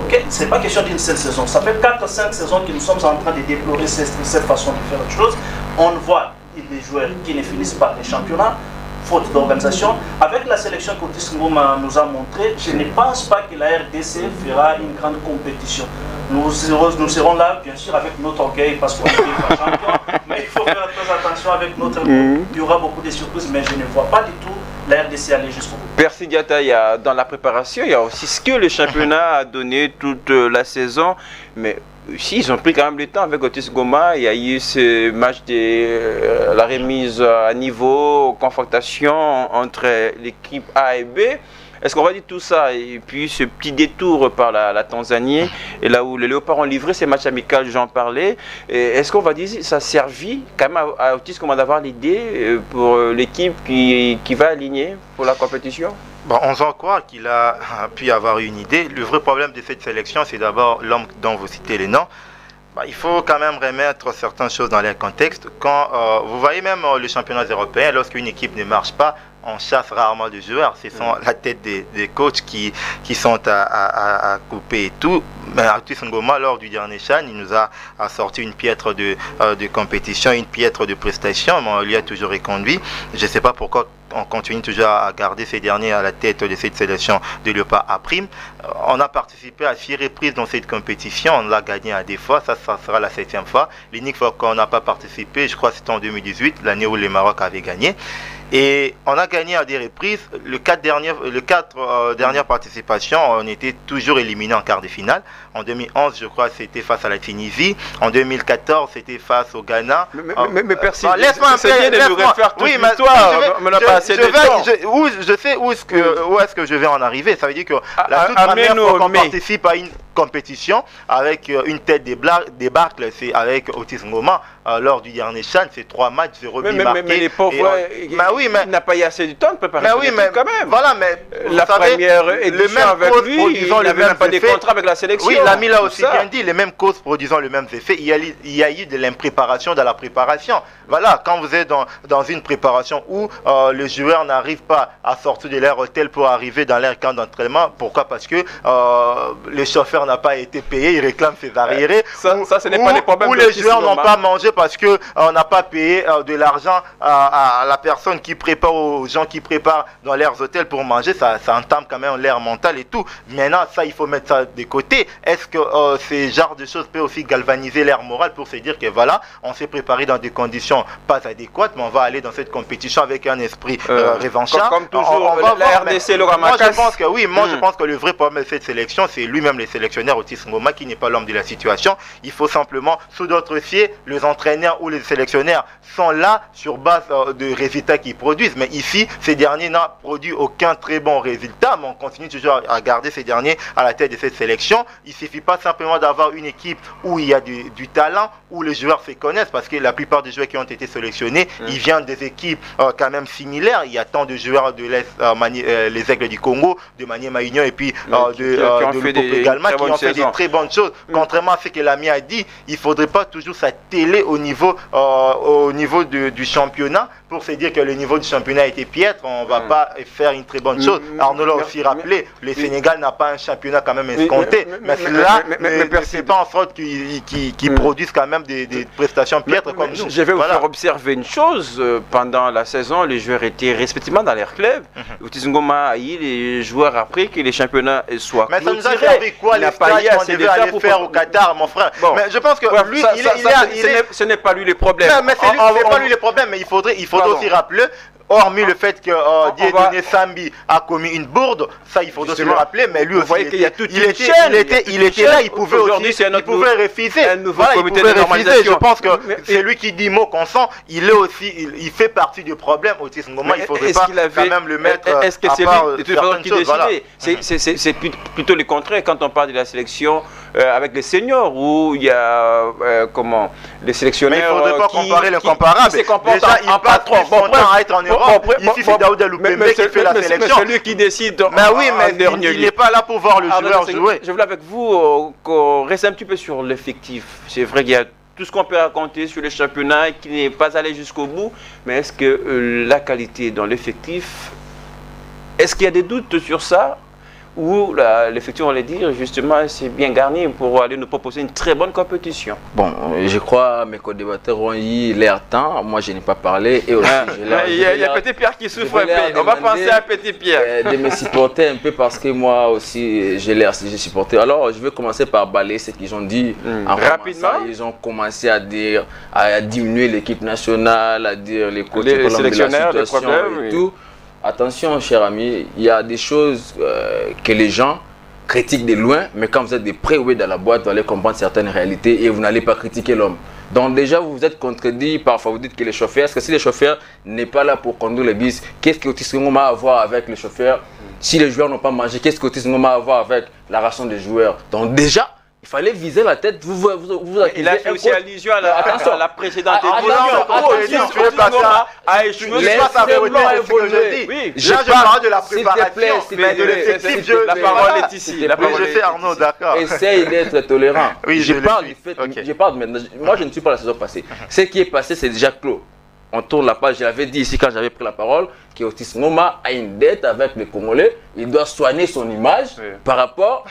Ok, c'est pas question d'une seule saison. Ça fait 4-5 saisons que nous sommes en train de déplorer cette façon de faire les choses. On voit des joueurs qui ne finissent pas les championnats, faute d'organisation. Avec la sélection qu'Otis Ngoma nous a montré, je ne pense pas que la RDC fera une grande compétition. Nous serons là, bien sûr, avec notre orgueil, parce qu'on est pas champion, mais il faut faire très attention avec notre groupe. Il y aura beaucoup de surprises, mais je ne vois pas du tout la RDC aller jusqu'au bout. Percy Diatta, dans la préparation, il y a aussi ce que le championnat a donné toute la saison, mais si, ils ont pris quand même le temps avec Otis Ngoma. Il y a eu ce match de la remise à niveau, confrontation entre l'équipe A et B. Est-ce qu'on va dire tout ça et puis ce petit détour par la Tanzanie et là où les Léopards ont livré ces matchs amicaux, j'en parlais. Est-ce qu'on va dire ça a servi quand même à Otis Ngoma d'avoir l'idée pour l'équipe qui va aligner pour la compétition? Bon, on s'en croit qu'il a pu avoir une idée. Le vrai problème de cette sélection, c'est d'abord l'homme dont vous citez les noms. Il faut quand même remettre certaines choses dans leur contexte. Quand vous voyez même les championnats européens, lorsqu'une équipe ne marche pas, on chasse rarement de joueurs. Ce sont la tête des coachs qui sont à couper et tout. Mais Otis Ngoma, lors du dernier CHAN, il nous a sorti une piètre de compétition, une piètre de prestation, mais on lui a toujours reconduit. Je ne sais pas pourquoi on continue toujours à garder ces derniers à la tête de cette sélection de Léopard à prime. On a participé à 6 reprises dans cette compétition, on l'a gagné à 2 fois, ça sera la 7e fois. L'unique fois qu'on n'a pas participé, je crois que c'était en 2018, l'année où le Maroc avait gagné. Et on a gagné à des reprises. Les 4 dernières participations, on était toujours éliminé en quart de finale. En 2011, je crois, c'était face à la Tunisie. En 2014, c'était face au Ghana. Mais Percy, laisse-moi un peu. Oui, mais toi, je sais où est-ce que je vais en arriver. Ça veut dire que la toute première fois qu'on participe à une compétition avec une tête débâcle, c'est avec Otis Ngoma lors du dernier CHAN, c'est 3 matchs, 0 but marqué. Mais les pauvres, il n'a pas eu assez de temps de préparer quand même. Voilà, mais la première édition avec lui, il n'avait même pas des contrats avec la sélection. Oui, l'ami l'a aussi bien dit, les mêmes causes produisant le même effet. Il y a eu de l'impréparation dans la préparation. Voilà, quand vous êtes dans une préparation où les joueurs n'arrivent pas à sortir de leur hôtel pour arriver dans leur camp d'entraînement, pourquoi? Parce que le chauffeur n'a pas été payé, il réclame ses arriérés. Ça, ce n'est pas les problèmes. Ou les joueurs n'ont pas mangé parce qu'on n'a pas payé de l'argent à la personne qui prépare, aux gens qui préparent dans leurs hôtels pour manger. Ça entame quand même l'air mental et tout. Maintenant, ça, il faut mettre ça de côté. Est-ce que ces genres de choses peuvent aussi galvaniser l'air moral pour se dire que voilà, on s'est préparé dans des conditions pas adéquates, mais on va aller dans cette compétition avec un esprit revanchard. Comme toujours, la RDC, le moi, je pense que oui, je pense que le vrai problème de cette sélection, c'est lui-même le sélectionneur Otis Ngoma qui n'est pas l'homme de la situation. Il faut simplement, sous d'autres cieux, les entraîneurs ou les sélectionneurs sont là sur base de résultats qu'ils produisent. Mais ici, ces derniers n'ont produit aucun très bon résultat, mais on continue toujours à garder ces derniers à la tête de cette sélection. Il ne suffit pas simplement d'avoir une équipe où il y a du talent, où les joueurs se connaissent, parce que la plupart des joueurs qui ont été sélectionnés, ils viennent des équipes quand même similaires. Il y a tant de joueurs de les Aigles du Congo, de Maniema Union et puis de Lupopo également, qui ont fait des très bonnes choses. Contrairement à ce que l'ami a dit, il ne faudrait pas toujours s'atteler au niveau du championnat pour se dire que le niveau du championnat a été piètre, on ne va pas faire une très bonne chose. Arnaud l'a aussi rappelé, le Sénégal n'a pas un championnat quand même escompté, mais cela ne pas en sorte qu'ils produisent quand même des prestations piètres comme nous. Je vais vous faire observer une chose, pendant la saison, les joueurs étaient respectivement dans leur club. Otis Ngoma a eu les joueurs après que les championnats soient clôturés. Mais ça nous a servi quoi les stages qu'on devait aller faire au Qatar, mon frère? Mais je pense que lui, ce n'est pas lui le problème. Mais c'est pas lui le problème, mais il faudrait aussi rappeler, hormis le fait que Dieudonné Sambi a commis une bourde, ça il faut aussi le rappeler, mais lui aussi il était là, il pouvait refuser. Il pouvait refuser. Je pense que c'est lui qui dit mot consent, il est aussi, il fait partie du problème. Otis Ngoma, il ne faudrait pas quand même le mettre. Est-ce que c'est lui de toute façon qui décidait? C'est plutôt le contraire quand on parle de la sélection avec les seniors, où il y a les sélectionneurs. Mais il ne faudrait pas comparer le comparable. Déjà, il passe son temps à être en Europe. Ici, c'est Daouda Loupembe qui fait la sélection. C'est lui qui décide. Mais oui, mais il n'est pas là pour voir le joueur jouer. Je voulais avec vous qu'on reste un petit peu sur l'effectif. C'est vrai qu'il y a tout ce qu'on peut raconter sur le championnat qui n'est pas allé jusqu'au bout, mais est-ce que la qualité dans l'effectif, est-ce qu'il y a des doutes sur ça? où l'effectif, on va dire, justement, c'est bien garni pour aller nous proposer une très bonne compétition. Bon, je crois mes co-débatteurs ont eu l'air temps. Moi, je n'ai pas parlé. Et aussi, il y a Petit Pierre qui souffre un peu. On va penser à Petit Pierre. De me supporter un peu parce que moi aussi, j'ai l'air supporté. Alors, je vais commencer par balayer ce qu'ils ont dit. Rapidement. Ils ont commencé à dire, à diminuer l'équipe nationale, à dire les coachs, les sélectionneurs, les problèmes et tout. Attention, cher ami, il y a des choses que les gens critiquent de loin, mais quand vous êtes de près ou dans la boîte, vous allez comprendre certaines réalités et vous n'allez pas critiquer l'homme. Donc déjà, vous vous êtes contredit, parfois vous dites que les chauffeurs, est-ce que si les chauffeurs n'est pas là pour conduire les bus, qu'est-ce que Otis Ngoma a à voir avec les chauffeurs? Si les joueurs n'ont pas mangé, qu'est-ce que Otis Ngoma a à voir avec la ration des joueurs? Donc déjà, il fallait viser la tête. Il a fait aussi allusion à la précédente émission. Je parle de la préparation, mais de l'effectif. La parole est ici. Je sais, Arnaud, d'accord. Essaye d'être tolérant. Oui, je parle du fait. Je parle maintenant. Moi, je ne suis pas la saison passée. Ce qui est passé, c'est déjà clos. On tourne la page. Je l'avais dit ici quand j'avais pris la parole qu'Otis Ngoma a une dette avec les Congolais. Il doit soigner son image par rapport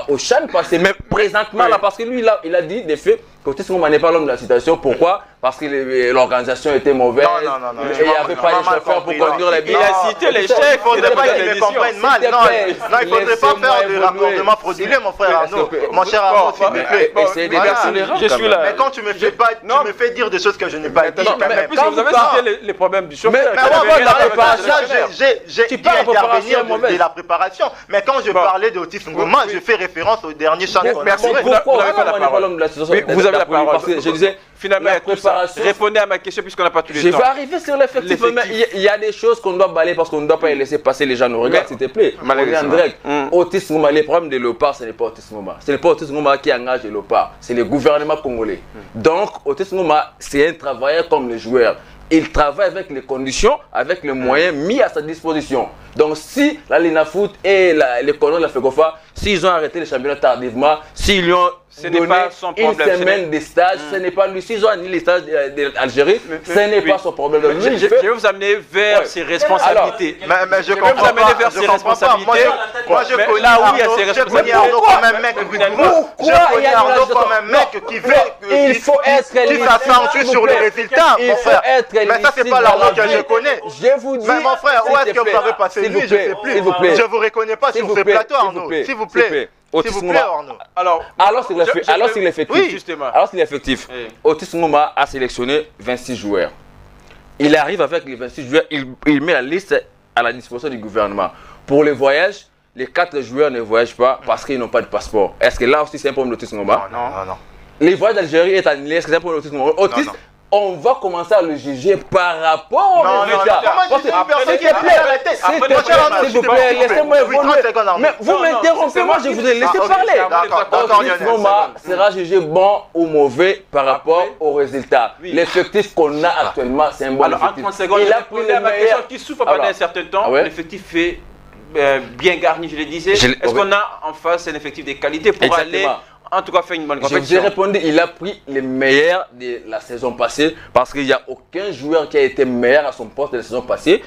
au CHAN passé, même présentement là, parce que lui, il a dit des faits qu'Otis Ngoma n'est pas l'homme de la situation. Pourquoi? Parce que l'organisation était mauvaise. Non. Il n'y avait pas les chauffeurs pour conduire les bus. Il a cité les chefs. Il ne faudrait pas qu'ils me comprennent mal. Non, il ne faudrait pas faire de raccordement frauduleux, mon frère Arnaud. Mon cher Arnaud, s'il vous plaît. Essayez d'être tolérant. Je suis là. Mais quand tu me fais pas, tu me fais dire des choses que je n'ai pas dit. Puisque vous avez cité les problèmes du chauffeur. J'ai dit intervenir de la préparation. Mais quand je parlais d'Otis Ngoma, je fais référence au dernier champ. Merci. Pourquoi vous n'avez pas la parole? Vous avez la parole. Je disais, finalement, répondez à ma question puisqu'on n'a pas tous les temps. Je vais arriver sur l'effectif. Il y a des choses qu'on doit balayer parce qu'on ne doit pas les laisser passer. Les gens nous regardent, s'il te plaît. On est en direct. Otis Ngoma, les problèmes de Léopard, ce n'est pas Otis Ngoma. Ce n'est pas Otis Ngoma qui engage les Léopards. C'est le gouvernement congolais. Donc, Otis Ngoma, c'est un travailleur comme les joueurs. Il travaille avec les conditions, avec les moyens mis à sa disposition. Donc si la Linafoot et les colons de la FECOFA, s'ils ont arrêté les championnats tardivement, s'ils lui ont donné une semaine de stage, ce n'est pas lui. S'ils ont annulé les stages d'Algérie, ce n'est pas son problème. Je vais vous amener vers ses responsabilités. Mais je comprends pas. Moi, je connais Arnaud comme un mec. Je connais Arnaud comme un mec qui veut, il faut être qui s'accentue sur les résultats, mon frère. Mais ça, c'est pas l'Arnaud que je connais. Je vous dis. Mais mon frère, où est-ce que vous avez passé lui? Je sais plus. Je vous reconnais pas sur ce plateau, Arnaud. S'il vous plaît. S'il vous plaît, Arnaud. Alors c'est l'effectif. Justement. Alors c'est l'effectif. Otis Ngoma a sélectionné 26 joueurs. Il arrive avec les 26 joueurs, il met la liste à la disposition du gouvernement. Pour les voyages, les 4 joueurs ne voyagent pas parce qu'ils n'ont pas de passeport. Est-ce que là aussi c'est un problème d'Otis Ngoma? Non. Les voyages d'Algérie est annulé, est-ce que c'est un problème d'Otis Ngoma? Otis, on va commencer à le juger par rapport au résultat. S'il vous plaît, laissez-moi évoluer. Mais vous m'interrompez, moi je vous ai laissé parler. Otis Ngoma sera jugé bon ou mauvais par rapport au résultat. L'effectif qu'on a actuellement, c'est un bon effectif. Alors en 30 secondes, je répondais à ma question qui souffre pendant un certain temps. L'effectif est bien garni, je le disais. Est-ce qu'on a en face un effectif de qualité pour aller... En tout cas, fait une bonne compétition. Je vous ai répondu, il a pris les meilleurs de la saison passée parce qu'il n'y a aucun joueur qui a été meilleur à son poste de la saison passée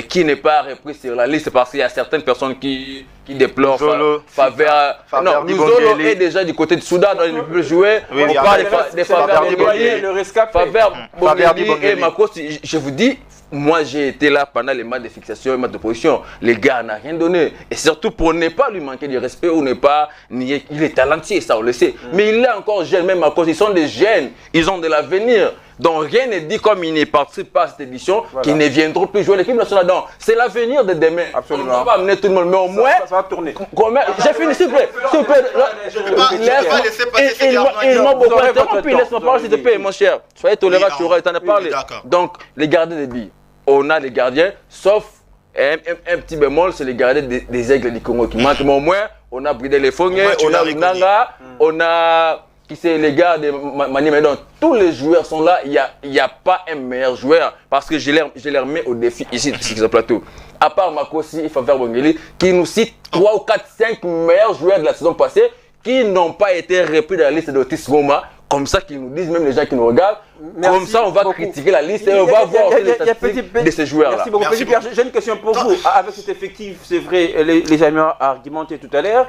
qui n'est pas repris sur la liste parce qu'il y a certaines personnes qui déplorent Favre. Non, Luzolo est déjà du côté de Soudan, il ne peut jouer. On parle de Favre Bongeli, le rescapé. Favre Bongeli et Makos. Je vous dis, moi j'ai été là pendant les matchs de fixation et matchs de position. Les gars n'ont rien donné. Et surtout pour ne pas lui manquer de respect ou ne pas nier. Il est talentueux, ça on le sait. Mais il est encore jeune, même à cause. Ils sont des jeunes. Ils ont de l'avenir. Donc rien n'est dit comme il ne participe pas à cette édition qu'ils ne viendront plus jouer l'équipe nationale. Donc c'est l'avenir de demain. Absolument. On ne va pas amener tout le monde. Mais au moins. Ça va tourner. J'ai fini, s'il te plaît. Ils m'ont beaucoup interrompu. Laisse-moi parler, s'il te plaît, mon cher. Soyez tolérant, tu auras le temps de parler. Donc les gardiens des billes. On a les gardiens, sauf un petit bémol, c'est les gardiens des aigles du Congo qui manquent. Mais au moins, on a Bridel Fongue, on a Nanga, on a qui c'est les gars de Mani. Mais donc, tous les joueurs sont là. Il n'y a pas un meilleur joueur parce que je les remets au défi ici sur ce plateau. À part Makosi et Favre Bongeli, qui nous cite 3 ou 4, 5 meilleurs joueurs de la saison passée qui n'ont pas été repris dans la liste d'Otis Ngoma comme ça qu'ils nous disent, même les gens qui nous regardent. Merci comme ça, on va critiquer la liste et on va voir les statistiques de ces joueurs-là. Merci beaucoup. Petit Pierre, j'ai une question pour vous. Avec cet effectif, c'est vrai, les amis ont argumenté tout à l'heure.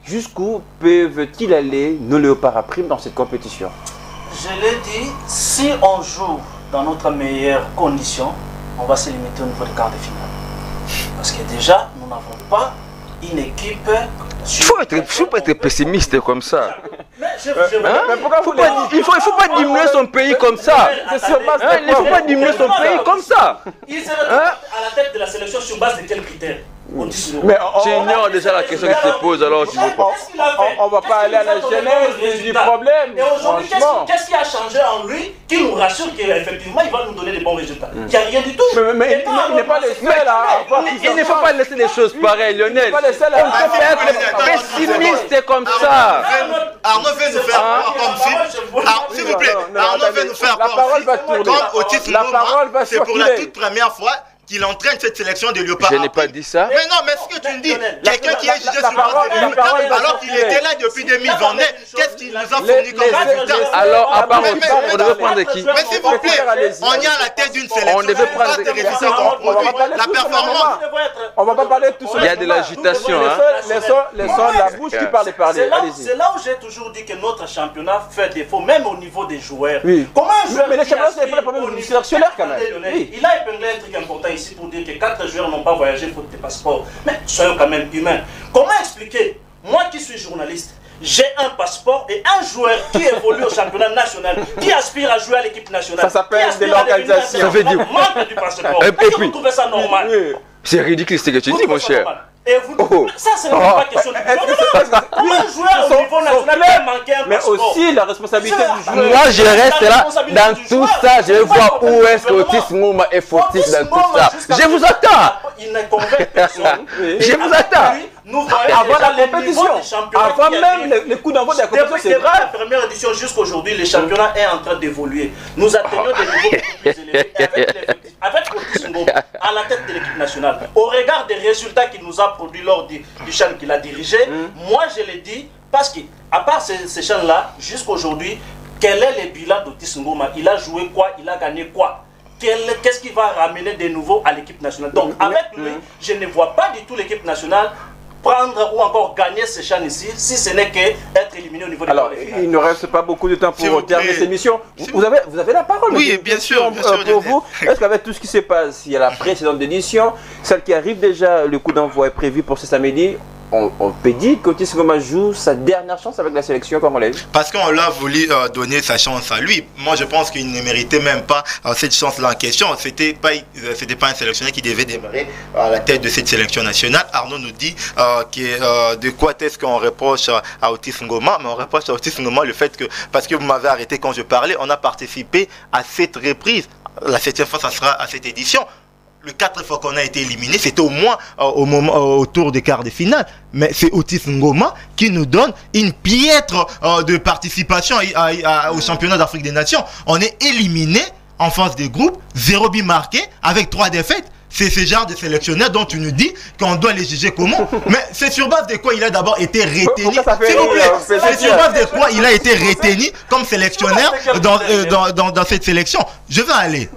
Jusqu'où peuvent-ils aller, nos léopards à prime, dans cette compétition? Je l'ai dit, si on joue dans notre meilleure condition, on va se limiter au niveau des quarts de finale. Parce que déjà, nous n'avons pas une équipe... Il faut pas être pessimiste comme ça. Il faut pas diminuer son pays comme ça. Il ne faut pas diminuer son pays comme ça. Il se retrouve à la tête de la sélection sur base de quels critères? Mais tu ignores déjà la question qui se pose, alors tu veux pas. On va pas aller à la genèse du problème. Et aujourd'hui, qu'est-ce qui a changé en lui qui nous rassure qu'effectivement il va nous donner des bons résultats? Il n'y a rien du tout. Mais il n'est pas le seul à avoir. Il ne faut pas laisser les choses pareilles, Lionel. On peut être pessimiste comme ça. Arnaud veut nous faire croire comme si. S'il vous plaît, Arnaud veut nous faire croire comme Otis Ngoma, c'est pour la toute première fois qu'il entraîne cette sélection de Léopards. Je n'ai pas dit ça. Mais non, mais ce que tu me dis, quelqu'un qui est jugé sur le parole alors qu'il était là depuis 2020, qu'est-ce qu'il nous a fourni comme résultat? Alors, à part on devait prendre qui? Mais s'il vous plaît, on est à la tête d'une sélection. On devait prendre des résultats qu'on produit. La performance. On va pas parler de tout ça. Il y a de l'agitation. Laissons la bouche qui parle parler. C'est là où j'ai toujours dit que notre championnat fait défaut, même au niveau des joueurs. Comment un joueur. Mais les championnats, ce n'est pas le problème du sélectionneur quand même. Il a épinglé un truc important ici pour dire que 4 joueurs n'ont pas voyagé faute de passeport. Mais soyons quand même humains. Comment expliquer, moi qui suis journaliste, j'ai un passeport et un joueur qui évolue au championnat national, qui aspire à jouer à l'équipe nationale. Ça s'appelle de l'organisation. Ça veut dire. Manque du passeport. Est-ce que vous trouvez ça normal? C'est ridicule ce que tu dis, mon cher. Et vous, ça, c'est pas question de... Comment un joueur au niveau national peut manquer un passeport? Mais aussi la responsabilité du joueur. Moi, je reste là, dans tout ça, je vais voir où est-ce que Otis Ngoma est fautif dans tout ça. Je vous attends. Il ne convainc personne. Je vous attends. Avant la compétition, avant même le coup d'envoi de la compétition, c'est grave. La première édition jusqu'à aujourd'hui, le championnat est en train d'évoluer. Nous atteignons des niveaux beaucoup plus élevés avec Otis Ngoma à la tête de l'équipe nationale. Au regard des résultats qu'il nous a produits lors du CHAN qu'il a dirigé, moi je l'ai dit, parce qu'à part ces CHAN-là, jusqu'à aujourd'hui, quel est le bilan d'Otis Ngoma? Il a joué quoi? Il a gagné quoi? Qu'est-ce qui va ramener de nouveau à l'équipe nationale? Donc avec lui, je ne vois pas du tout l'équipe nationale prendre ou encore gagner ces CHAN ici, si ce n'est qu'être éliminé au niveau des Alors, il ne reste pas beaucoup de temps pour terminer cette émission. Vous avez la parole. Oui, bien sûr. Pour vous, est-ce qu'avec tout ce qui se passe, il y a la précédente édition, celle qui arrive déjà, le coup d'envoi est prévu pour ce samedi, on peut dire qu'Otis Ngoma joue sa dernière chance avec la sélection congolaise? Parce qu'on l'a voulu donner sa chance à lui. Moi, je pense qu'il ne méritait même pas cette chance-là en question. C'était pas un sélectionneur qui devait démarrer à la tête de cette sélection nationale. Arnaud nous dit de quoi est-ce qu'on reproche à Otis Ngoma. Mais on reproche à Otis Ngoma le fait que, parce que vous m'avez arrêté quand je parlais, on a participé à 7 reprises. La 7e fois, ça sera à cette édition. Les 4 fois qu'on a été éliminé, c'était au moins au tour des quarts de finale. Mais c'est Otis Ngoma qui nous donne une piètre de participation au championnat d'Afrique des Nations. On est éliminé en phase de groupe, 0 but marqué, avec 3 défaites. C'est ce genre de sélectionneur dont tu nous dis qu'on doit les juger comment. Mais c'est sur base de quoi il a d'abord été retenu. S'il vous plaît, c'est sur base de quoi il a été retenu comme sélectionneur dans cette sélection. Je vais aller.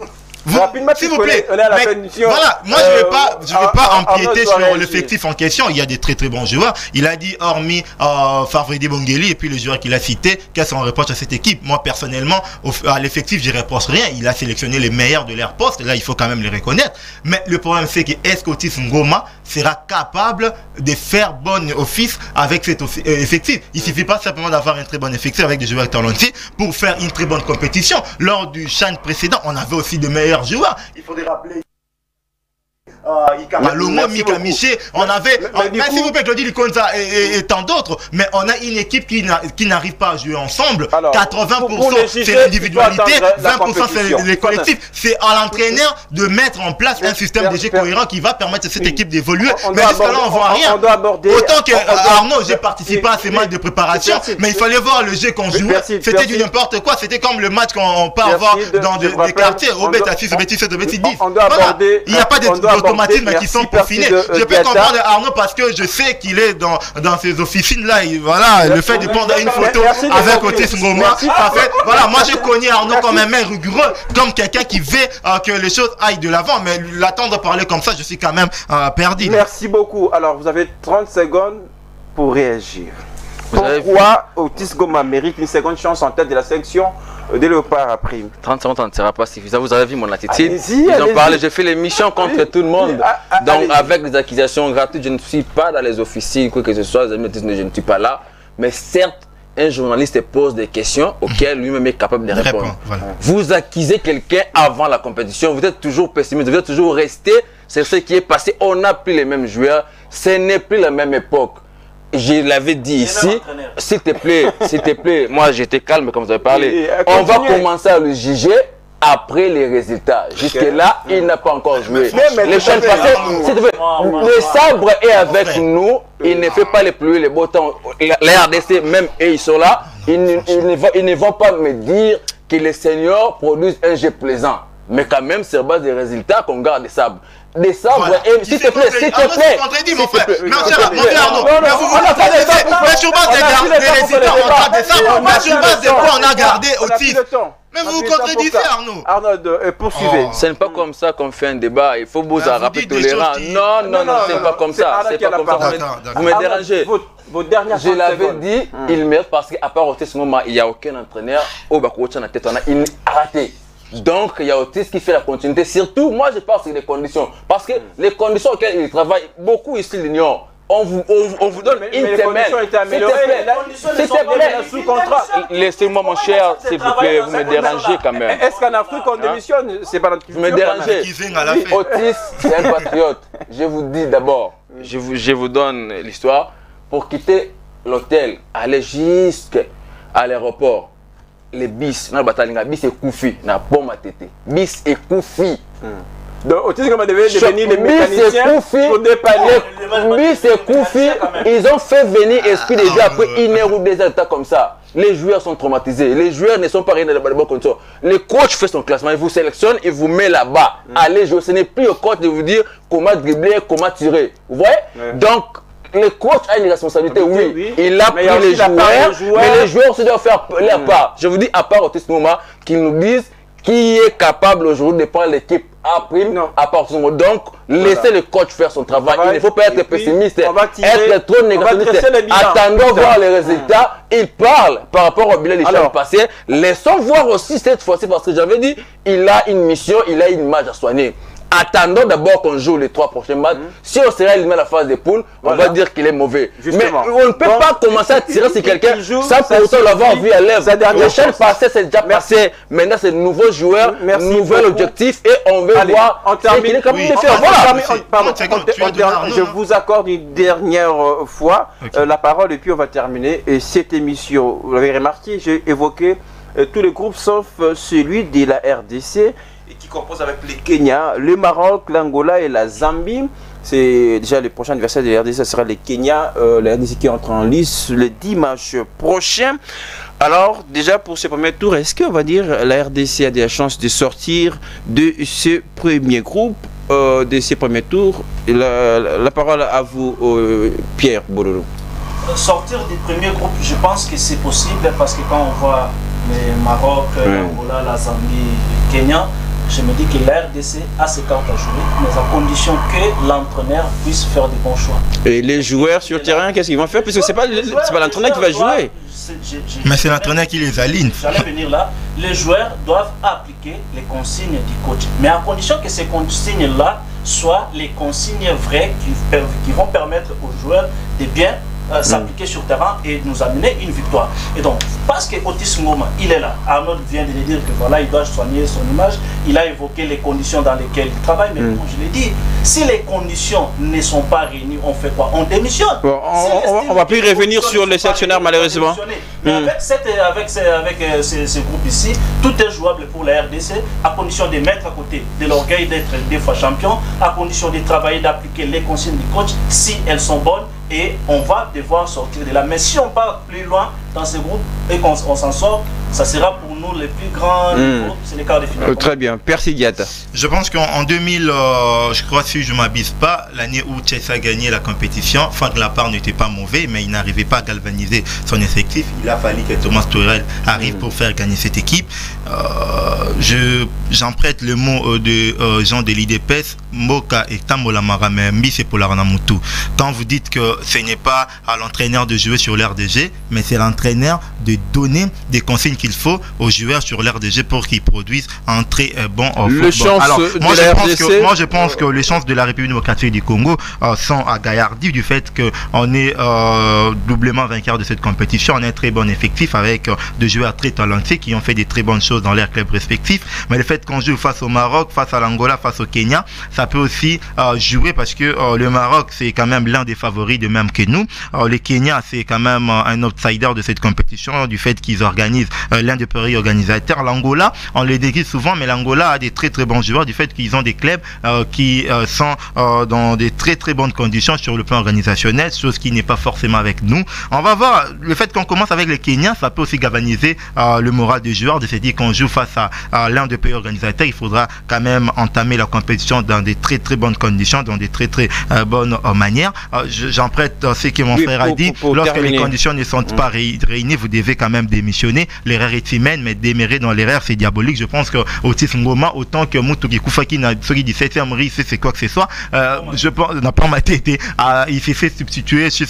S'il vous plaît, voilà, moi je ne vais pas empiéter sur l'effectif en question. Il y a des très bons joueurs. Il a dit, hormis Favredi Bongeli et puis le joueur qu'il a cité, qu'est-ce qu'on reproche à cette équipe? Moi personnellement, à l'effectif, je ne reproche rien. Il a sélectionné les meilleurs de leur poste. Là, il faut quand même les reconnaître. Mais le problème, c'est que est-ce qu'Otis Ngoma sera capable de faire bon office avec cet effectif? Il ne suffit pas simplement d'avoir un très bon effectif avec des joueurs talentueux pour faire une très bonne compétition. Lors du CHAN précédent, on avait aussi de meilleurs joueurs. Il faudrait rappeler Malongo, Mika Miché, on avait, s'il vous plaît, Claudie Likonza et tant d'autres, mais on a une équipe qui n'arrive pas à jouer ensemble. Alors, 80% c'est l'individualité, 20% c'est les collectifs. C'est à l'entraîneur de mettre en place un système de jeu cohérent qui va permettre à cette équipe d'évoluer. Mais jusqu'à là, on voit rien. Autant que Arnaud, j'ai participé à ces matchs de préparation, mais il fallait voir le jeu qu'on jouait. C'était du n'importe quoi. C'était comme le match qu'on peut avoir dans des quartiers. Au Bétis 6, au Bétis 7, au Bétis 10. Il n'y a pas de automatismes qui sont peaufinés. Je peux comprendre Arnaud parce que je sais qu'il est dans ses officines là. Voilà, le fait de prendre une photo avec Otis Ngoma. Voilà, moi je connais Arnaud comme un mec rigoureux, comme quelqu'un qui veut que les choses aillent de l'avant. Mais l'attendre parler comme ça, je suis quand même perdu. Merci beaucoup. Alors, vous avez 30 secondes pour réagir. Pourquoi Otis Ngoma mérite une seconde chance en tête de la sélection des Léopards à prime? 30 secondes, ça ne sera pas suffisant. Vous avez vu mon attitude. Ils ont parlé, j'ai fait l'émission contre tout le monde. Donc, avec des accusations gratuites, je ne suis pas dans les officines, quoi que ce soit. Les amis disent que je ne suis pas là. Mais certes, un journaliste pose des questions auxquelles lui-même est capable de répondre. Voilà. Vous accusez quelqu'un avant la compétition, vous êtes toujours pessimiste, vous êtes toujours resté. C'est ce qui est passé. On n'a plus les mêmes joueurs. Ce n'est plus la même époque. Je l'avais dit ici, s'il te plaît, moi j'étais calme comme vous avez parlé. On va commencer à le juger après les résultats. Jusque-là, il n'a pas encore joué. Les chaînes passées, s'il te plaît, le sabre est avec nous, il ne fait pas les pluies, les beaux temps. La RDC, même eux, ils sont là, ils ne vont pas me dire que les seniors produisent un jeu plaisant. Mais quand même, c'est à base des résultats qu'on garde des sabres. Des sabres, voilà. S'il te plaît, s'il te plaît. Mon frère, mais Arnaud, mais sur base des résultats, on garde des sabres. Mais sur base de quoi on a gardé Otis? Mais vous vous contredisez, Arnaud. Arnaud, poursuivez. Ce n'est pas comme ça qu'on fait un débat. Il faut vous rappeler tolérant. Non, ce n'est pas comme ça. C'est pas comme ça. Vous me dérangez. Je l'avais dit, il mérite parce qu'à part Otis Ngoma, il n'y a aucun entraîneur au Bakoutcha dans la tête. Il a raté. Donc, il y a Otis qui fait la continuité. Surtout, moi, je pense sur les conditions. Parce que les conditions auxquelles il travaille, beaucoup ici l'ignorent. On vous donne une semaine. Les conditions ont été améliorées. S'il te plaît, sous contrat. Laissez-moi, mon cher, s'il vous plaît, vous me dérangez quand même. Est-ce qu'en Afrique, on démissionne? C'est pas notre culture. Vous me dérangez. Otis, c'est un patriote. Je vous dis d'abord, je vous donne l'histoire. Pour quitter l'hôtel, aller jusqu'à l'aéroport, les bis, bis et Koufi, na bombe à tété. Bis et Koufi. Donc, Otis Ngoma devait devenir les mécaniciens pour dépanner. Bis et Koufi, ils ont fait venir esprit des jeux après 1 heure ou 2 heures comme ça. Les joueurs sont traumatisés. Les joueurs ne sont pas rien dans les bonnes conditions. Le coach fait son classement, il vous sélectionne, il vous met là-bas. Allez jouer. Ce n'est plus au coach de vous dire comment dribbler, comment tirer. Vous voyez? Donc, le coach a une responsabilité, oui. Il a pris les joueurs, mais les joueurs aussi doivent faire leur part. Je vous dis, à part Otis Ngoma, qu'ils nous disent qui est capable aujourd'hui de prendre l'équipe à prime, à part Otis Ngoma. Donc, laissez le coach faire son travail. Il ne faut pas être pessimiste, être trop négatif. Attendons voir les résultats. Il parle par rapport au bilan des champs passés. Laissons voir aussi cette fois-ci, parce que j'avais dit, il a une mission, il a une image à soigner. Attendons d'abord qu'on joue les 3 prochains matchs. Si on sera éliminé à la phase des poules, on va dire qu'il est mauvais. Justement. Mais on ne peut pas commencer à tirer sur quelqu'un sans pour autant l'avoir vu à l'œuvre. Les chaînes passées, c'est déjà passé. Maintenant, c'est de nouveaux joueurs, nouvel objectif et on veut voir ce qu'il est capable de faire. Voilà. Je vous accorde une dernière fois la parole et puis on va terminer cette émission. Vous l'avez remarqué, j'ai évoqué tous les groupes sauf celui de la RDC. Qui compose avec le Kenya, le Maroc, l'Angola et la Zambie. C'est déjà le prochain adversaire de la RDC, ce sera le Kenya, la RDC qui entre en lice le dimanche prochain. Alors, déjà pour ce premier tour, est-ce qu'on va dire la RDC a des chances de sortir de ce premier groupe, de ce premier tour? La parole à vous, Pierre Bololo. Sortir du premier groupe, je pense que c'est possible parce que quand on voit le Maroc, l'Angola, la Zambie, le Kenya, je me dis que la RDC a ses cartes à jouer, mais à condition que l'entraîneur puisse faire des bons choix. Et les joueurs sur le terrain, qu'est-ce qu'ils vont faire? Puisque ce n'est pas l'entraîneur qui va jouer. Mais c'est l'entraîneur qui les aligne. J'allais venir là. Les joueurs doivent appliquer les consignes du coach. Mais à condition que ces consignes-là soient les consignes vraies qui vont permettre aux joueurs de bien s'appliquer sur le terrain et nous amener une victoire. Et donc, parce que Otis Ngoma, il est là. Arnaud vient de le dire que voilà, il doit soigner son image. Il a évoqué les conditions dans lesquelles il travaille. Mais comme je l'ai dit, si les conditions ne sont pas réunies, on fait quoi? On démissionne. Bon, on ne va plus revenir sur les sélectionneurs malheureusement. Mais avec ce groupe ici, tout est jouable pour la RDC, à condition de mettre à côté de l'orgueil d'être 2 fois champion, à condition de travailler, d'appliquer les consignes du coach, si elles sont bonnes. Et on va devoir sortir de là. Mais si on part plus loin dans ce groupe et qu'on s'en sort, ça sera pour nous les plus grands niveaux, c'est les quarts de finale. Très bien, Percy Diata. Je pense qu'en 2000, je crois, si je ne m'abuse pas, l'année où Chelsea a gagné la compétition, Frank Lampard n'était pas mauvais, mais il n'arrivait pas à galvaniser son effectif. Il a fallu que Thomas Tuchel arrive pour faire gagner cette équipe. J'en prête le mot de Jean de l'IDPS, Moka et Tamola Maramembi, c'est pour la Ranamutu. Quand vous dites que ce n'est pas à l'entraîneur de jouer sur l'aire de jeu, mais c'est l'entraîneur de donner des consignes qu'il faut aux joueurs sur l'aire de jeu pour qu'ils produisent un très bon football. Alors, moi je pense que les chances de la République démocratique du Congo sont à Gaillardi du fait qu'on est doublement vainqueur de cette compétition. On a un très bon effectif avec des joueurs très talentueux qui ont fait des très bonnes choses dans leurs clubs respectifs. Mais le fait qu'on joue face au Maroc, face à l'Angola, face au Kenya, ça peut aussi jouer parce que le Maroc c'est quand même l'un des favoris de même que nous. Le Kenya c'est quand même un outsider de cette compétition du fait qu'ils organisent l'un des pays organisateurs. L'Angola, on le décrit souvent, mais l'Angola a des très très bons joueurs du fait qu'ils ont des clubs qui sont dans des très très bonnes conditions sur le plan organisationnel, chose qui n'est pas forcément avec nous. On va voir, le fait qu'on commence avec le Kenya, ça peut aussi galvaniser le moral des joueurs de se dire qu'on joue face à l'un des pays organisateurs. Il faudra quand même entamer la compétition dans des très très bonnes conditions, dans des très très bonnes manières. J'en prête ce que mon frère a dit. Lorsque les conditions ne sont pas réunies, vous devez quand même démissionner. L'erreur est humaine, mais démérer dans l'erreur, c'est diabolique. Je pense que Otis Ngoma, autant que Moutoui Koufaki n'a celui du 7e riz, c'est quoi que ce soit, je pense, n'a pas ma tête, il s'est fait substituer chez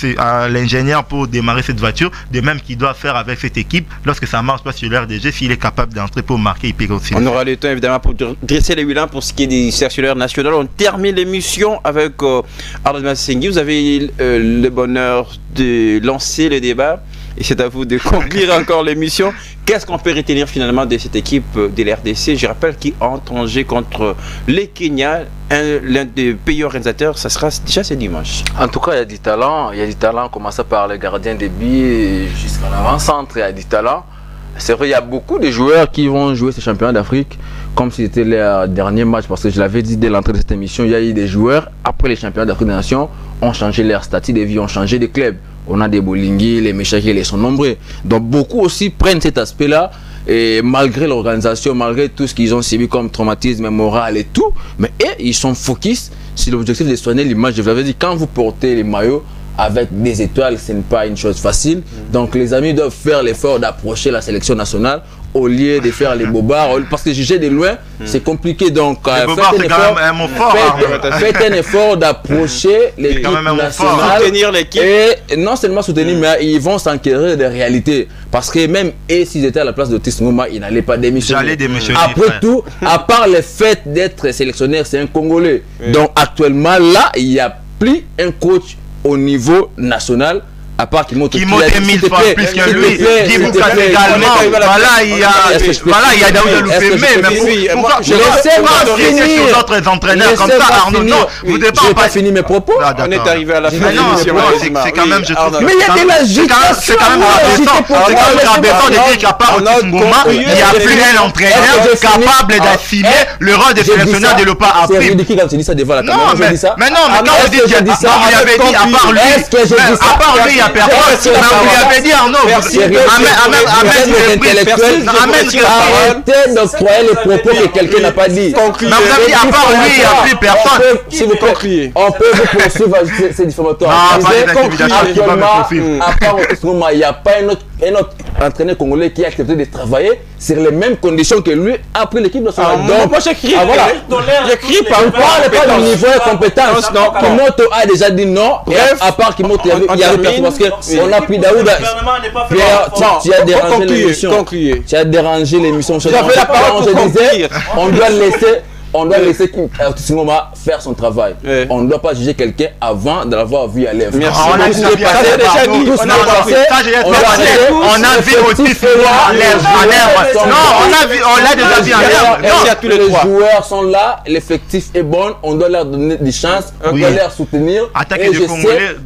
l'ingénieur pour démarrer cette voiture, de même qu'il doit faire avec cette équipe lorsque ça marche pas sur l'RDG, s'il est capable d'entrer pour marquer, il peut aussi. On aura le temps évidemment pour dresser les bilans pour ce qui est des circulaires nationales. On termine l'émission avec Arnaud Massengui. Vous avez le bonheur de lancer le débat et c'est à vous de conclure encore l'émission. Qu'est-ce qu'on peut retenir finalement de cette équipe de l'RDC? Je rappelle qu'ils ont entendu contre les Kenya, l'un des pays organisateurs. Ça sera déjà ce dimanche. En tout cas, il y a du talent. Il y a du talent, commençant par le gardien des buts jusqu'à l'avant-centre. Il y a du talent. C'est vrai, il y a beaucoup de joueurs qui vont jouer ces championnats d'Afrique comme si c'était leur dernier match. Parce que je l'avais dit dès l'entrée de cette émission, il y a eu des joueurs, après les championnats d'Afrique des Nations, ont changé leur statut de vie, ont changé de club. On a des Bolingui, les Méchaki, ils sont nombreux. Donc beaucoup aussi prennent cet aspect-là. Et malgré l'organisation, malgré tout ce qu'ils ont subi comme traumatisme moral et tout, mais ils sont focus sur l'objectif de soigner l'image. Je vous l'avais dit, quand vous portez les maillots avec des étoiles, ce n'est pas une chose facile. Donc les amis doivent faire l'effort d'approcher la sélection nationale au lieu de faire les bobards, parce que juger de loin, c'est compliqué. Donc faites un effort d'approcher l'équipe nationale, soutenir l'équipe. Et non seulement soutenir, mais ils vont s'enquérir des réalités. Parce que même s'ils étaient à la place de Otis Ngoma, ils n'allaient pas démissionner. Après tout, à part le fait d'être sélectionnaire, c'est un Congolais. Donc actuellement, là, il n'y a plus un coach au niveau national. À part qu'il monte 1000 fois plus que lui, également. Voilà, il y a Daoud Loupémé, mais pourquoi sur d'autres entraîneurs comme ça, Arnaud? Non, vous n'avez pas fini mes propos. On est arrivé à la fin de l'émission. C'est quand même, je trouve. Mais il y a de l'agitation. C'est quand même embêtant de dire qu'à part Otis Ngoma, il n'y a plus un entraîneur capable d'assumer le rôle de sélectionneur de l'OPA a pris. C'est ridicule quand tu dis ça devant la caméra. Mais non, mais quand vous dites que vous l'avez dit, à part lui, il y a personne. Vous lui avez dit Arnaud, arrêtez d'octroyer les propos que quelqu'un n'a pas dit. Mais vous avez dit à part lui, il n'y a plus personne. Si vous concluez, on peut vous poursuivre ces diffamatoires. Actuellement, à part Otis Ngoma, il n'y a pas un autre entraîneur congolais qui a accepté de travailler sur les mêmes conditions que lui après l'équipe nationale. Donc, moi j'écris. J'écris pas. On ne parle pas du niveau de compétence. Kimoto a déjà dit non. À part Kimoto, il y avait personne parce qu'on a pris Daouda. Tu as dérangé l'émission. Tu as dérangé l'émission. J'avais la parole pour conclure. On doit laisser Otis Ngoma faire son travail. On ne doit pas juger quelqu'un avant de l'avoir vu à l'œuvre. Merci. On a vu Otis Ngoma à l'œuvre. Non, on l'a déjà vu à l'œuvre. Merci à tous les trois. Les joueurs sont là, l'effectif est bon, on doit leur donner des chances, on doit leur soutenir. Et je sais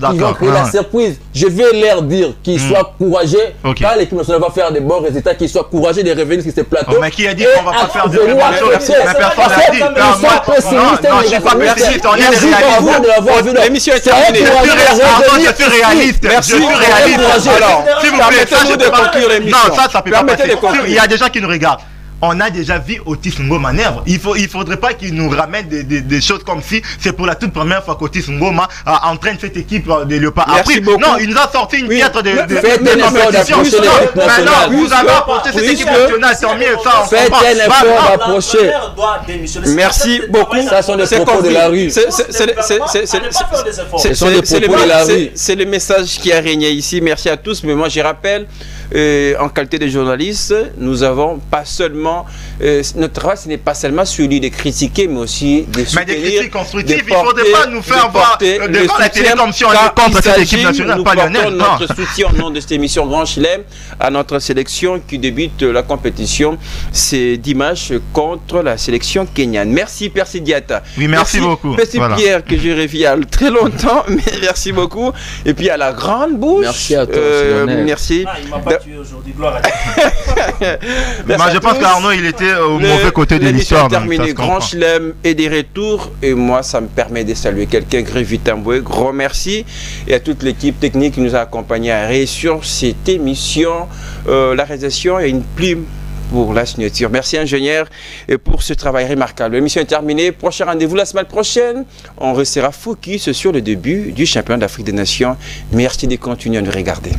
qu'ils vont créer la surprise. Je vais leur dire qu'ils soient courageux. Quand l'équipe nationale va faire des bons résultats, qu'ils soient courageux de revenir sur ces plateaux. Mais qui a dit qu'on ne va pas faire de bons résultats? je suis pas pessimiste, on est réaliste. L'émission est terminée. Je suis réaliste. Merci. Je suis réaliste. Alors, s'il vous plaît, permettez-nous de conclure l'émission. Non, ça peut pas passer. Il y a des gens qui nous regardent. On a déjà vu Otis Ngo manœuvre. Il faudrait pas qu'il nous ramène des choses comme si c'est pour la toute première fois qu'Otis Ngoma entraîne cette équipe de Léopard. Après, non, il nous a sorti une piètre de compétition. Maintenant, vous avez apporté cette équipe nationale, tant mieux, ça on faites un effort d'approcher. Merci beaucoup. Ça sont les propos de la rue. C'est le message qui a régné ici. Merci à tous. Mais moi, je rappelle, en qualité de journaliste, nous avons pas seulement notre travail, ce n'est pas seulement celui de critiquer, mais aussi de soutenir. Mais des critiques constructives, il ne faudrait pas nous faire voir devant la télé comme si on est contre cette équipe nationale, pas lyonnaise. Nous portons notre soutien au nom de cette émission Grand Chelem à notre sélection qui débute la compétition. C'est dimanche contre la sélection kenyane. Merci, Percy Diata. Oui, merci beaucoup. Petit Pierre, que je reviens très longtemps, mais merci beaucoup. Et puis à la grande bouche. Merci à toi. Merci. Il m'a pas tué aujourd'hui, gloire à Dieu. Moi, je pense qu'Arnaud, il était au mauvais côté de l'histoire. Terminé, Grand Chelem et des retours. Et moi, ça me permet de saluer quelqu'un, Grévy Tamboué. Gros merci. Et à toute l'équipe technique qui nous a accompagnés à sur cette émission. La réalisation et une plume pour la signature. Merci, ingénieur, et pour ce travail remarquable. L'émission est terminée. Prochain rendez-vous la semaine prochaine. On restera focus sur le début du championnat d'Afrique des Nations. Merci de continuer à nous regarder.